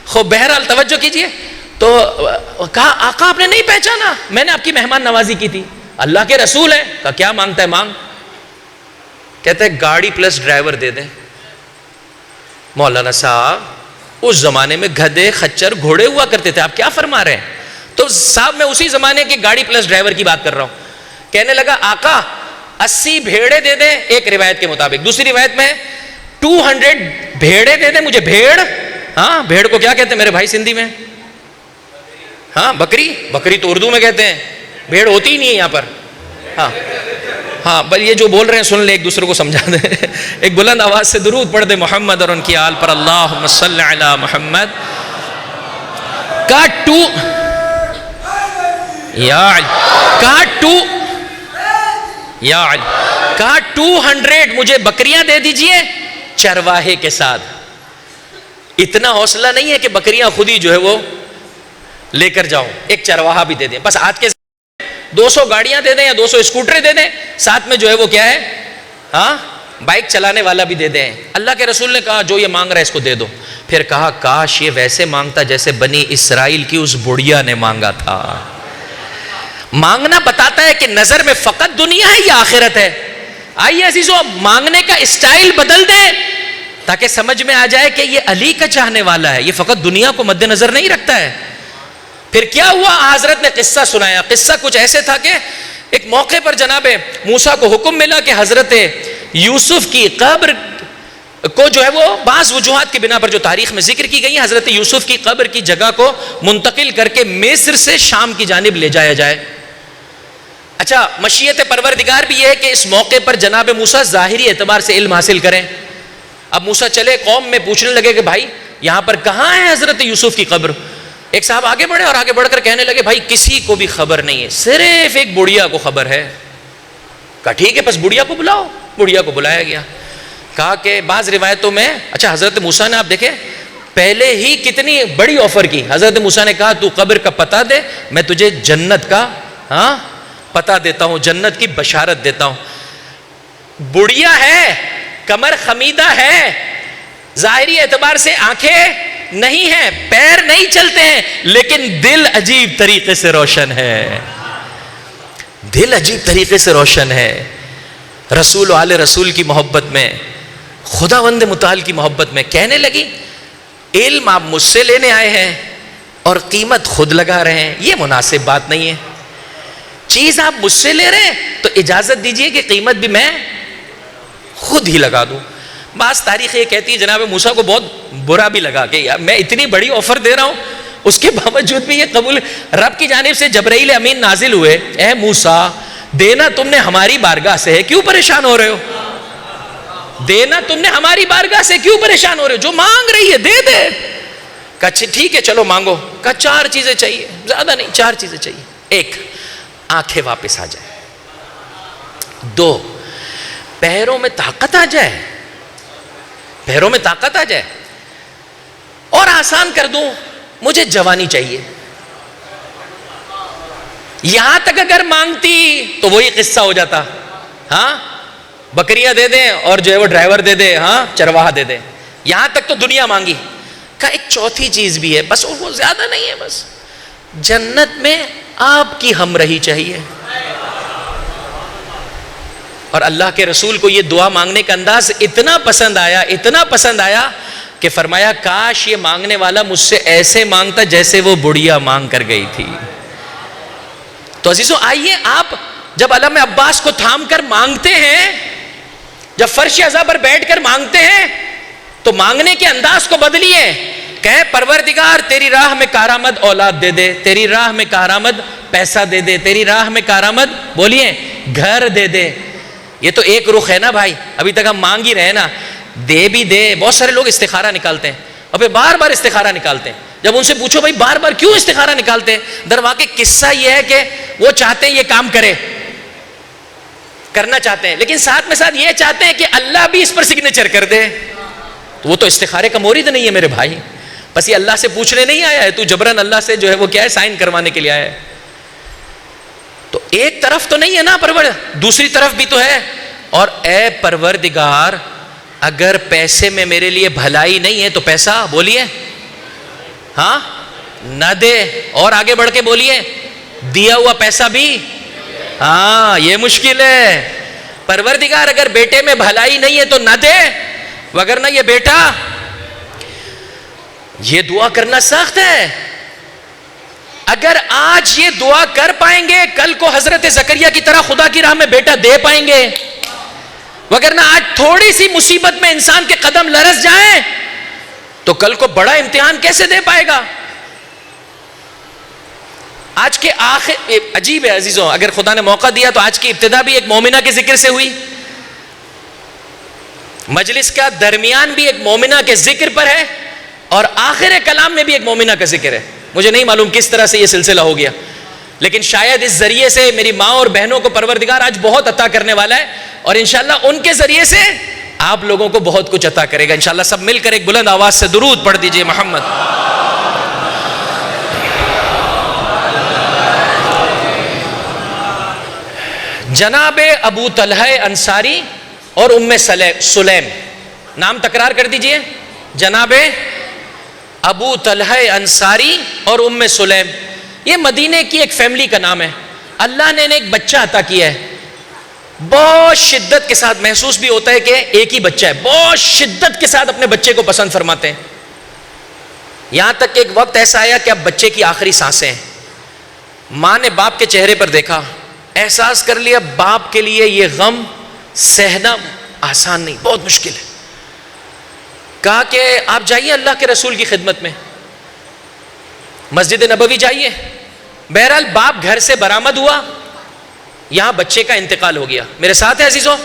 خوب بہرحال توجہ کیجئے، تو کہا آقا آپ نے نہیں پہچانا؟ میں نے آپ کی مہمان نوازی کی تھی، اللہ کے رسول ہے۔ کہا کیا مانگتا ہے؟ مانگ۔ کہتا ہے گاڑی پلس ڈرائیور دے دیں۔ مولانا صاحب اس زمانے میں گدھے خچر گھوڑے ہوا کرتے تھے، آپ کیا فرما رہے ہیں؟ تو صاحب میں اسی زمانے کی گاڑی پلس ڈرائیور کی بات کر رہا ہوں۔ کہنے لگا آقا 80 بھیڑے دے دیں ایک روایت کے مطابق، دوسری روایت میں 200 بھیڑے دے دیں مجھے۔ بھیڑ، ہاں بھیڑ کو کیا کہتے ہیں میرے بھائی سندھی میں؟ ہاں بکری تو اردو میں کہتے ہیں، بھیڑ ہوتی ہی نہیں ہے یہاں پر۔ ہاں بل یہ جو بول رہے ہیں سن لے، ایک دوسرے کو سمجھا دیں۔ ایک بلند آواز سے درود پڑھ دے محمد اور ان کی آل پر، اللہم صلی علی محمد۔ کہا 200 مجھے بکریاں دے دیجئے چرواہے کے ساتھ۔ اتنا حوصلہ نہیں ہے کہ بکریاں خود ہی جو ہے وہ لے کر جاؤں، ایک چرواہا بھی دے دیں۔ بس آج کے 200 گاڑیاں دے دیں یا 200 اسکوٹریں دے دیں، ساتھ میں جو ہے وہ کیا ہے، ہاں بائک چلانے والا بھی دے دیں۔ اللہ کے رسول نے کہا جو یہ مانگ رہا ہے اس کو دے دو۔ پھر کہا کاش یہ ویسے مانگتا جیسے بنی اسرائیل کی اس بڑھیا نے مانگا تھا۔ مانگنا بتاتا ہے کہ نظر میں فقط دنیا ہے یا آخرت ہے۔ آئیے عزیزو اب مانگنے کا اسٹائل بدل دیں تاکہ سمجھ میں آ جائے کہ یہ علی کا چاہنے والا ہے، یہ فقط دنیا کو مد نظر نہیں رکھتا ہے۔ پھر کیا ہوا؟ حضرت نے قصہ سنایا۔ قصہ کچھ ایسے تھا کہ ایک موقع پر جناب موسیٰ کو حکم ملا کہ حضرت یوسف کی قبر کو جو ہے وہ بعض وجوہات کی بنا پر جو تاریخ میں ذکر کی گئی ہیں، حضرت یوسف کی قبر کی جگہ کو منتقل کر کے مصر سے شام کی جانب لے جایا جائے۔ اچھا مشیت پروردگار بھی یہ ہے کہ اس موقع پر جناب موسیٰ ظاہری اعتبار سے علم حاصل کریں۔ اب موسیٰ چلے قوم میں پوچھنے لگے کہ بھائی یہاں پر کہاں ہے حضرت یوسف کی قبر؟ ایک صاحب آگے بڑھے اور آگے بڑھ کر کہنے لگے بھائی کسی کو بھی خبر نہیں ہے، صرف ایک بڑھیا کو خبر ہے۔ کہا ٹھیک ہے بس بڑھیا کو بلاؤ۔ بڑھیا کو بلایا گیا۔ کہا کہ بعض روایتوں میں، اچھا حضرت موسیٰ نے آپ دیکھیں پہلے ہی کتنی بڑی آفر کی۔ حضرت موسیٰ نے کہا تو قبر کا پتہ دے، میں تجھے جنت کا پتہ دیتا ہوں، جنت کی بشارت دیتا ہوں۔ بڑھیا ہے, کمر خمیدہ ہے, ظاہری اعتبار سے آنکھیں نہیں ہیں, پیر نہیں چلتے ہیں, لیکن دل عجیب طریقے سے روشن ہے, دل عجیب طریقے سے روشن ہے. رسول و آل رسول کی محبت میں, خداوند متعال کی محبت میں. کہنے لگی علم آپ مجھ سے لینے آئے ہیں اور قیمت خود لگا رہے ہیں, یہ مناسب بات نہیں ہے. چیز آپ مجھ سے لے رہے ہیں تو اجازت دیجئے کہ قیمت بھی میں خود ہی لگا دوں. بعض تاریخ یہ کہتی ہے جناب موسیٰ کو بہت برا بھی لگا کہ یار میں اتنی بڑی آفر دے رہا ہوں, اس کے باوجود بھی یہ قبول. رب کی جانب سے جبرائیل امین نازل ہوئے, اے موسیٰ دینا تم نے ہماری بارگاہ سے ہے, کیوں پریشان ہو رہے ہو؟ دینا تم نے ہماری بارگاہ سے, کیوں پریشان ہو رہے ہو؟ جو مانگ رہی ہے دے دے. کہا ٹھیک ہے چلو مانگو. کہا 4 چیزیں چاہیے, زیادہ نہیں, 4 چیزیں چاہیے. 1, آنکھیں واپس آ جائیں. 2, پیروں میں طاقت آ جائے, پیروں میں طاقت آ جائے. اور آسان کر دوں, مجھے جوانی چاہیے. یہاں تک اگر مانگتی تو وہی قصہ ہو جاتا, ہاں بکریاں دے دیں اور جو ہے وہ ڈرائیور دے دے, ہاں چرواہا دے دے. یہاں تک تو دنیا مانگی. کہا ایک چوتھی چیز بھی ہے, بس وہ زیادہ نہیں ہے, بس جنت میں آپ کی ہمراہی چاہیے. اور اللہ کے رسول کو یہ دعا مانگنے کا انداز اتنا پسند آیا, اتنا پسند آیا کہ فرمایا کاش یہ مانگنے والا مجھ سے ایسے مانگتا جیسے وہ بڑھیا مانگ کر گئی تھی. تو عزیزو آئیے, آپ جب علم عباس کو تھام کر مانگتے ہیں, جب فرش عزا پر بیٹھ کر مانگتے ہیں, تو مانگنے کے انداز کو بدلیے. کہے پروردگار تیری راہ میں کارآمد اولاد دے دے, تیری راہ میں کارآمد پیسہ دے دے, تیری راہ میں کارآمد بولیے گھر دے دے. یہ تو ایک رخ ہے نا بھائی, ابھی تک ہم مانگ ہی رہے نا, دے بھی دے. بہت سارے لوگ استخارہ نکالتے ہیں اور پھر بار بار استخارہ نکالتے ہیں. جب ان سے پوچھو بھائی بار بار کیوں استخارہ نکالتے ہیں, در واقع قصہ یہ ہے کہ وہ چاہتے ہیں یہ کام کرے, کرنا چاہتے ہیں, لیکن ساتھ میں ساتھ یہ چاہتے ہیں کہ اللہ بھی اس پر سگنیچر کر دے. تو وہ تو استخارے کا مورد نہیں ہے میرے بھائی, بس یہ اللہ سے پوچھنے نہیں آیا ہے, تو جبران اللہ سے جو ہے وہ کیا ہے سائن کروانے کے لیے آیا ہے. تو ایک طرف تو نہیں ہے نا پرور, دوسری طرف بھی تو ہے. اور اے پروردگار اگر پیسے میں میرے لیے بھلائی نہیں ہے تو پیسہ بولیے ہاں نہ دے. اور آگے بڑھ کے بولیے دیا ہوا پیسہ بھی, ہاں یہ مشکل ہے. پروردگار اگر بیٹے میں بھلائی نہیں ہے تو نہ دے, وگرنہ یہ بیٹا, یہ دعا کرنا سخت ہے. اگر آج یہ دعا کر پائیں گے کل کو حضرت زکریا کی طرح خدا کی راہ میں بیٹا دے پائیں گے, وگرنہ آج تھوڑی سی مصیبت میں انسان کے قدم لرز جائیں تو کل کو بڑا امتحان کیسے دے پائے گا. آج کے آخر عجیب ہے عزیزوں, اگر خدا نے موقع دیا تو آج کی ابتدا بھی ایک مومنہ کے ذکر سے ہوئی, مجلس کا درمیان بھی ایک مومنہ کے ذکر پر ہے, اور آخر کلام میں بھی ایک مومنہ کا ذکر ہے. مجھے نہیں معلوم کس طرح سے یہ سلسلہ ہو گیا, لیکن شاید اس ذریعے سے میری ماں اور بہنوں کو پروردگار آج بہت عطا کرنے والا ہے, اور انشاءاللہ ان کے ذریعے سے آپ لوگوں کو بہت کچھ عطا کرے گا انشاءاللہ. سب مل کر ایک بلند آواز سے درود پڑھ دیجئے محمد. جناب ابو طلحہ انصاری اور ام سلیم, نام تکرار کر دیجئے, جناب ابو طلحہ انصاری اور ام سلیم. یہ مدینے کی ایک فیملی کا نام ہے. اللہ نے انہیں ایک بچہ عطا کیا ہے, بہت شدت کے ساتھ محسوس بھی ہوتا ہے کہ ایک ہی بچہ ہے, بہت شدت کے ساتھ اپنے بچے کو پسند فرماتے ہیں. یہاں تک کہ ایک وقت ایسا آیا کہ اب بچے کی آخری سانسیں ہیں. ماں نے باپ کے چہرے پر دیکھا, احساس کر لیا باپ کے لیے یہ غم سہنا آسان نہیں, بہت مشکل ہے. کہا کہ آپ جائیے اللہ کے رسول کی خدمت میں, مسجد نبوی جائیے. بہرحال باپ گھر سے برآمد ہوا, یہاں بچے کا انتقال ہو گیا. میرے ساتھ ہے عزیزوں,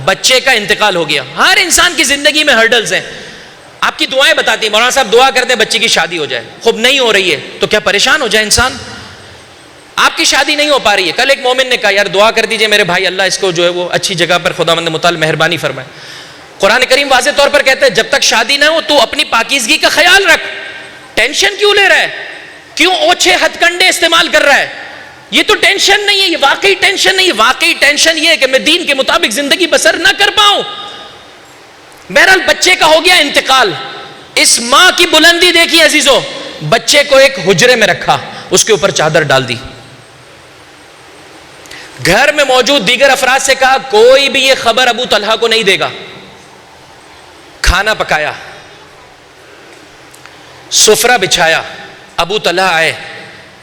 بچے کا انتقال ہو گیا. ہر انسان کی زندگی میں ہرڈلز ہیں. آپ کی دعائیں بتاتی ہیں, مولانا صاحب دعا کرتے ہیں بچے کی شادی ہو جائے, خوب نہیں ہو رہی ہے تو کیا پریشان ہو جائے انسان. آپ کی شادی نہیں ہو پا رہی ہے, کل ایک مومن نے کہا یار دعا کر دیجئے میرے بھائی, اللہ اس کو جو ہے وہ اچھی جگہ پر خداوند متعال مہربانی فرمائے. قرآن کریم واضح طور پر کہتا ہے جب تک شادی نہ ہو تو اپنی پاکیزگی کا خیال رکھ. ٹینشن کیوں لے رہا ہے, کیوں اوچھے ہتھ کنڈے استعمال کر رہا ہے, یہ تو ٹینشن نہیں ہے، یہ واقعی ٹینشن نہیں ہے. واقعی ٹینشن یہ ہے کہ میں دین کے مطابق زندگی بسر نہ کر پاؤں. بہرحال بچے کا ہو گیا انتقال. اس ماں کی بلندی دیکھیے عزیزو، بچے کو ایک حجرے میں رکھا، اس کے اوپر چادر ڈال دی، گھر میں موجود دیگر افراد سے کہا کوئی بھی یہ خبر ابو طلحہ کو نہیں دے گا. کھانا پکایا، سفرہ بچھایا، ابو طلحہ آئے،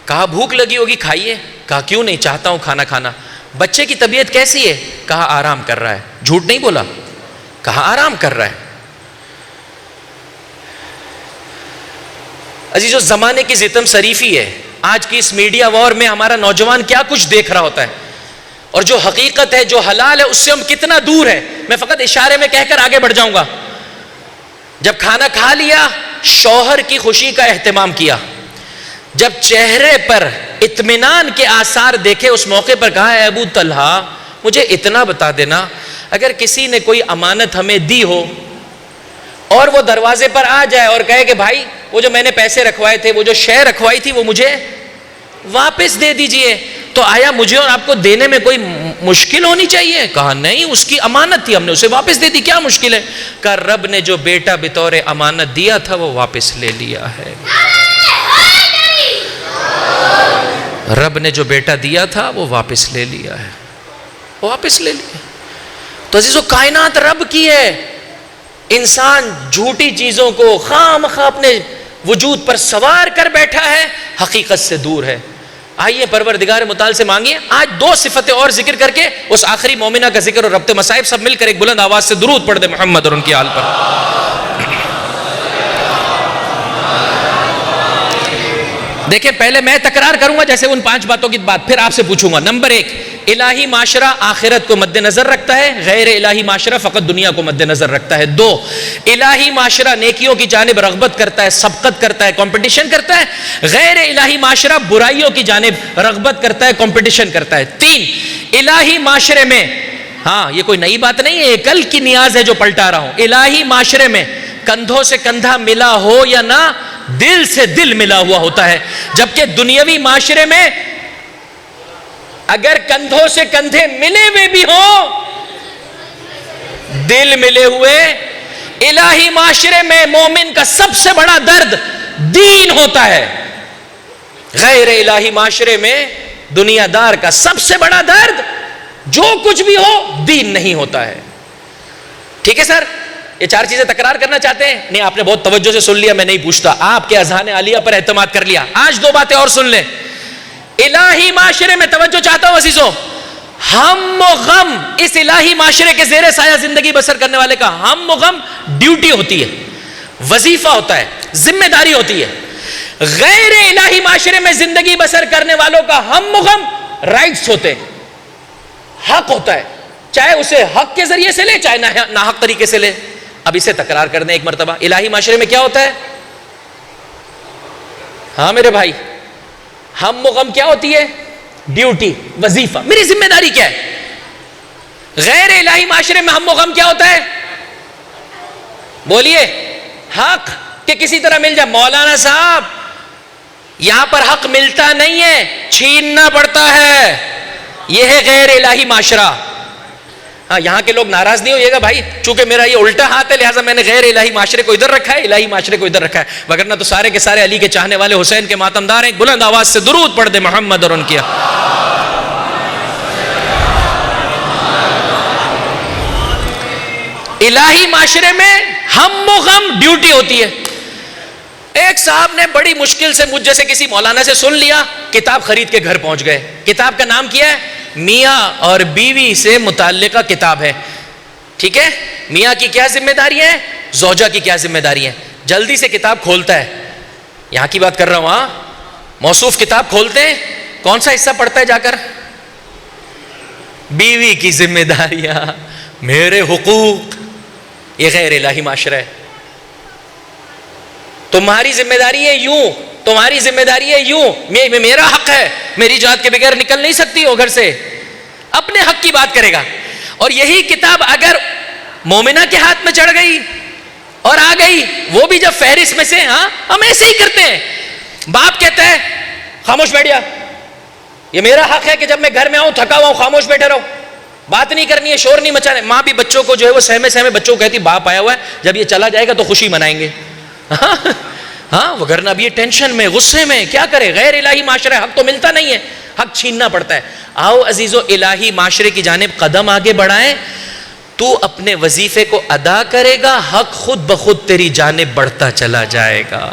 کہا بھوک لگی ہوگی کھائیے. کہا کیوں نہیں، چاہتا ہوں کھانا کھانا. بچے کی طبیعت کیسی ہے؟ کہا آرام کر رہا ہے. جھوٹ نہیں بولا، کہا آرام کر رہا ہے. عزیزو زمانے کی ستم شریفی ہے. آج کی اس میڈیا وار میں ہمارا نوجوان کیا کچھ دیکھ رہا ہوتا ہے، اور جو حقیقت ہے، جو حلال ہے، اس سے ہم کتنا دور ہے. میں فقط اشارے میں کہہ کر آگے بڑھ جاؤں گا. جب کھانا کھا لیا، شوہر کی خوشی کا اہتمام کیا. جب چہرے پر اطمینان کے آثار دیکھے، اس موقع پر کہا اے ابو طلحہ مجھے اتنا بتا دینا، اگر کسی نے کوئی امانت ہمیں دی ہو اور وہ دروازے پر آ جائے اور کہے کہ بھائی وہ جو میں نے پیسے رکھوائے تھے، وہ جو شے رکھوائی تھی، وہ مجھے واپس دے دیجئے، تو آیا مجھے اور آپ کو دینے میں کوئی مشکل ہونی چاہیے؟ کہا نہیں، اس کی امانت تھی، ہم نے اسے واپس دے دی، کیا مشکل ہے؟ کہا رب نے جو بیٹا بطور امانت دیا تھا وہ واپس لے لیا ہے. رب نے جو بیٹا دیا تھا وہ واپس لے لیا ہے، واپس لے لیا. تو عزیزو کائنات رب کی ہے. انسان جھوٹی چیزوں کو خواہ مخواہ اپنے وجود پر سوار کر بیٹھا ہے، حقیقت سے دور ہے. آئیے پروردگار متعال سے مانگیے آج 2 صفتیں اور ذکر کر کے اس آخری مومنہ کا ذکر اور ربط مصائب. سب مل کر ایک بلند آواز سے درود پڑھ دے محمد اور ان کی آل پر. دیکھیں پہلے میں تکرار کروں گا جیسے ان 5 باتوں کی بات، پھر آپ سے پوچھوں گا. نمبر 1، الہی معاشرہ آخرت کو مد نظر رکھتا ہے، غیر الہی معاشرہ فقط دنیا کو مد نظر رکھتا ہے. 2، الہی معاشرہ نیکیوں کی جانب رغبت کرتا ہے، سبقت کرتا ہے، کمپٹیشن کرتا ہے. غیر الہی معاشرہ برائیوں کی جانب رغبت کرتا ہے، کمپٹیشن کرتا ہے. 3، الہی معاشرے میں، ہاں یہ کوئی نئی بات نہیں ہے، یہ کل کی نیاز ہے جو پلٹا رہا ہوں. الہی معاشرے میں کندھوں سے کندھا ملا ہو یا نہ، دل سے دل ملا ہوا ہوتا ہے. جبکہ دنیاوی معاشرے میں اگر کندھوں سے کندھے ملے ہوئے بھی ہوں، دل ملے ہوئے. الہی معاشرے میں مومن کا سب سے بڑا درد دین ہوتا ہے. غیر الہی معاشرے میں دنیا دار کا سب سے بڑا درد جو کچھ بھی ہو دین نہیں ہوتا ہے. ٹھیک ہے سر، یہ 4 چیزیں تکرار کرنا چاہتے ہیں؟ نہیں، آپ نے بہت توجہ سے سن لیا، میں نہیں پوچھتا، آپ کے اذہان عالیہ پر اعتماد کر لیا. آج 2 باتیں اور سن لیں. الہی معاشرے میں توجہ چاہتا ہوں عزیزوں، ہم و غم، اس الہی معاشرے کے زیر سایہ زندگی بسر کرنے والے کا ہم و غم ڈیوٹی ہوتی ہے، وظیفہ ہوتا ہے، ذمہ داری ہوتی ہے. غیر الہی معاشرے میں زندگی بسر کرنے والوں کا ہم و غم رائٹس ہوتے ہیں، حق ہوتا ہے، چاہے اسے حق کے ذریعے سے لے چاہے ناحق طریقے سے لے. اب اسے تکرار کر دیں ایک مرتبہ. الہی معاشرے میں کیا ہوتا ہے؟ ہاں میرے بھائی، ہم و غم کیا ہوتی ہے؟ ڈیوٹی، وظیفہ، میری ذمہ داری کیا ہے. غیر الہی معاشرے میں ہم و غم کیا ہوتا ہے؟ بولیے، حق کہ کسی طرح مل جائے. مولانا صاحب یہاں پر حق ملتا نہیں ہے، چھیننا پڑتا ہے. یہ ہے غیر الہی معاشرہ. ہاں یہاں کے لوگ ناراض نہیں ہوئیے گا بھائی، چونکہ میرا یہ الٹا ہاتھ ہے لہٰذا میں نے غیر الہی معاشرے کو ادھر رکھا ہے، الہی معاشرے کو ادھر رکھا ہے، وگرنہ تو سارے کے سارے علی کے چاہنے والے، حسین کے ماتمدار ہیں. بلند آواز سے درود پڑھ دے محمد اور ان کی. الہی معاشرے میں ہم و غم ڈیوٹی ہوتی ہے. ایک صاحب نے بڑی مشکل سے مجھ جیسے کسی مولانا سے سن لیا، کتاب خرید کے گھر پہنچ گئے. کتاب کا نام کیا ہے؟ میاں اور بیوی سے متعلقہ کتاب ہے. ٹھیک ہے، میاں کی کیا ذمہ داری ہے، زوجہ کی کیا ذمہ داری ہے. جلدی سے کتاب کھولتا ہے، یہاں کی بات کر رہا ہوں، ہاں موصوف کتاب کھولتے ہیں، کون سا حصہ پڑھتا ہے جا کر؟ بیوی کی ذمہ داریاں، میرے حقوق. یہ غیر الہی معاشرہ ہے. تمہاری ذمہ داری ہے یوں، تمہاری ذمہ داری ہے یوں، میرا حق ہے، میری اجازت کے بغیر نکل نہیں سکتی ہو گھر سے. اپنے حق کی بات کرے گا. اور یہی کتاب اگر مومنہ کے ہاتھ میں چڑھ گئی اور آ گئی، وہ بھی جب فہرست میں سے، ہاں ہم ایسے ہی کرتے ہیں. باپ کہتا ہے خاموش بیٹھ جا، یہ میرا حق ہے کہ جب میں گھر میں آؤں تھکا ہوا ہوں خاموش بیٹھے رہو, بات نہیں کرنی ہے, شور نہیں مچانا ہے. ماں بھی بچوں کو جو ہے وہ سہمے سہمے بچوں کو کہتی باپ آیا ہوا ہے, جب یہ چلا جائے گا تو خوشی منائیں گے. ہاں وگرنہ اب یہ ٹینشن میں غصے میں کیا کرے. غیر الہی معاشرہ, حق تو ملتا نہیں ہے, حق چھیننا پڑتا ہے. آؤ عزیزو الہی معاشرے کی جانب قدم آگے بڑھائیں. تو اپنے وظیفے کو ادا کرے گا, حق خود بخود تیری جانب بڑھتا چلا جائے گا.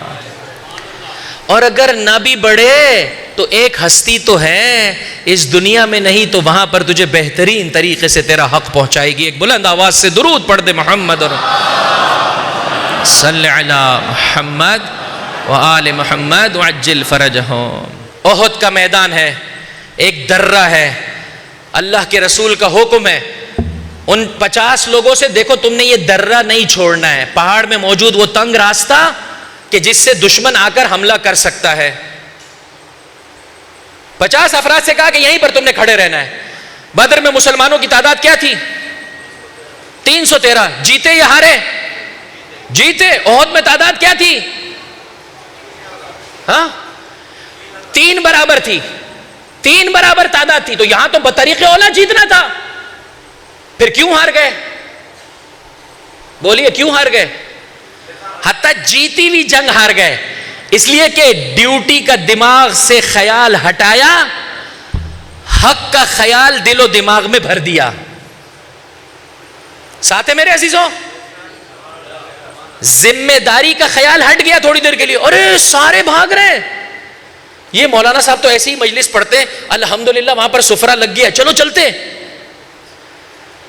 اور اگر نہ بھی بڑھے تو ایک ہستی تو ہے اس دنیا میں نہیں تو وہاں پر تجھے بہترین طریقے سے تیرا حق پہنچائے گی. ایک بلند آواز سے درود پڑھ دے محمد اور صلی علی محمد وآل محمد وعجل فرجہم. احد کا میدان ہے, ایک درہ ہے, اللہ کے رسول کا حکم ہے ان 50 لوگوں سے, دیکھو تم نے یہ درہ نہیں چھوڑنا ہے, پہاڑ میں موجود وہ تنگ راستہ کہ جس سے دشمن آ کر حملہ کر سکتا ہے. 50 افراد سے کہا کہ یہیں پر تم نے کھڑے رہنا ہے. بدر میں مسلمانوں کی تعداد کیا تھی؟ 313. جیتے یا ہارے؟ جیتے. احد میں تعداد کیا تھی؟ 3 برابر تھی, 3 برابر تعداد تھی. تو یہاں تو بطریق اولا جیتنا تھا, پھر کیوں ہار گئے؟ بولیے کیوں ہار گئے؟ حتی جیتی ہوئی جنگ ہار گئے اس لیے کہ ڈیوٹی کا دماغ سے خیال ہٹایا, حق کا خیال دل و دماغ میں بھر دیا. ساتھ ہے میرے عزیزوں, ذمہ داری کا خیال ہٹ گیا تھوڑی دیر کے لیے. ارے سارے بھاگ رہے, یہ مولانا صاحب تو ایسی ہی مجلس پڑھتے, الحمدللہ وہاں پر سفرہ لگ گیا, چلو چلتے.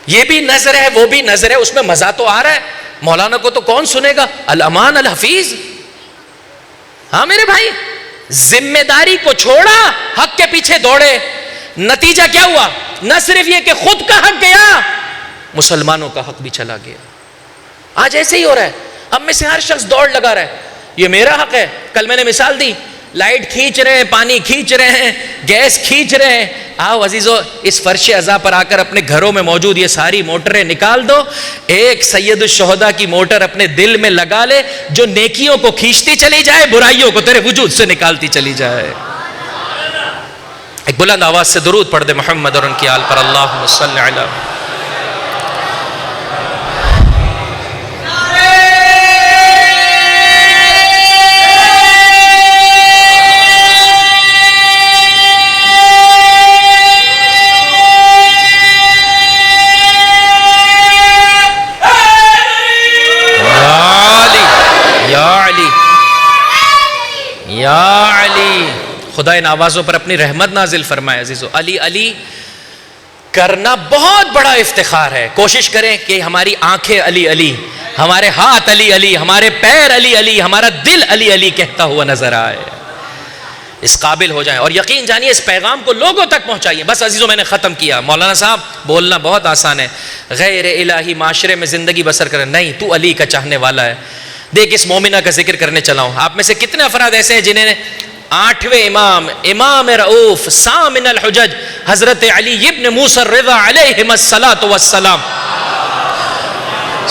یہ بھی نظر ہے وہ بھی نظر ہے, اس میں مزہ تو آ رہا ہے. مولانا کو تو کون سنے گا, الامان الحفیظ. ہاں میرے بھائی, ذمہ داری کو چھوڑا, حق کے پیچھے دوڑے. نتیجہ کیا ہوا؟ نہ صرف یہ کہ خود کا حق گیا, مسلمانوں کا حق بھی چلا گیا. آج ایسے ہی ہو رہا ہے, ہم میں سے ہر شخص دوڑ لگا رہا ہے, یہ میرا حق ہے. کل میں نے مثال دی, لائٹ کھینچ رہے ہیں, پانی کھینچ رہے ہیں, گیس کھینچ رہے ہیں. آؤ عزیزو اس فرش عزا پر آ کر اپنے گھروں میں موجود یہ ساری موٹریں نکال دو. ایک سید الشہداء کی موٹر اپنے دل میں لگا لے جو نیکیوں کو کھینچتی چلی جائے, برائیوں کو تیرے وجود سے نکالتی چلی جائے. ایک بلند آواز سے درود پڑھ دے محمد اور ان کی آل پر اللہم صلی علی. یا علی, خدا ان آوازوں پر اپنی رحمت نازل فرمائے. عزیزو علی علی کرنا بہت بڑا افتخار ہے. کوشش کریں کہ ہماری آنکھیں علی علی, ہمارے ہاتھ علی علی, ہمارے پیر علی علی, ہمارا دل علی علی کہتا ہوا نظر آئے, اس قابل ہو جائیں. اور یقین جانیے اس پیغام کو لوگوں تک پہنچائیے. بس عزیزو میں نے ختم کیا. مولانا صاحب بولنا بہت آسان ہے, غیر الہی معاشرے میں زندگی بسر کریں, نہیں تو علی کا چاہنے والا ہے. دیکھ اس مومنہ کا ذکر کرنے چلا ہوں. آپ میں سے کتنے افراد ایسے ہیں جنہیں نے 8ویں امام, امام رؤوف سامن الحجج حضرت علی ابن موسیٰ الرضا علیہم الصلاۃ والسلام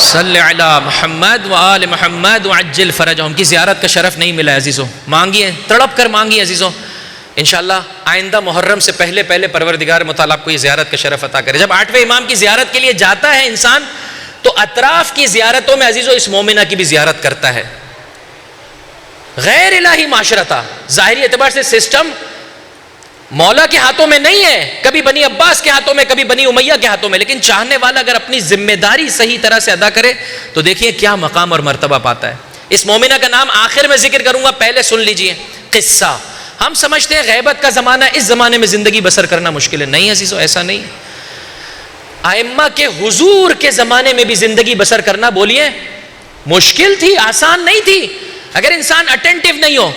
صلی علی محمد وآل محمد وعجل فرجہم کی زیارت کا شرف نہیں ملا عزیزوں؟ مانگیے, تڑپ کر مانگیے عزیزوں. انشاءاللہ آئندہ محرم سے پہلے پروردگار متعال آپ کو یہ زیارت کا شرف عطا کرے. جب 8ویں امام کی زیارت کے لیے جاتا ہے انسان تو اطراف کی زیارتوں میں عزیزو اس مومنہ کی بھی زیارت کرتا ہے. غیر الہی معاشرہ تھا, ظاہری اعتبار سے سسٹم مولا کے ہاتھوں میں نہیں ہے, کبھی بنی عباس کے ہاتھوں میں, کبھی بنی امیہ کے ہاتھوں میں, لیکن چاہنے والا اگر اپنی ذمہ داری صحیح طرح سے ادا کرے تو دیکھیے کیا مقام اور مرتبہ پاتا ہے. اس مومنہ کا نام آخر میں ذکر کروں گا, پہلے سن لیجئے قصہ. ہم سمجھتے ہیں غیبت کا زمانہ, اس زمانے میں زندگی بسر کرنا مشکل ہے. نہیں عزیزو, ایسا نہیں. ائمہ کے حضور کے زمانے میں بھی زندگی بسر کرنا بولیے مشکل تھی, آسان نہیں تھی. اگر انسان اٹینٹیو نہیں ہو.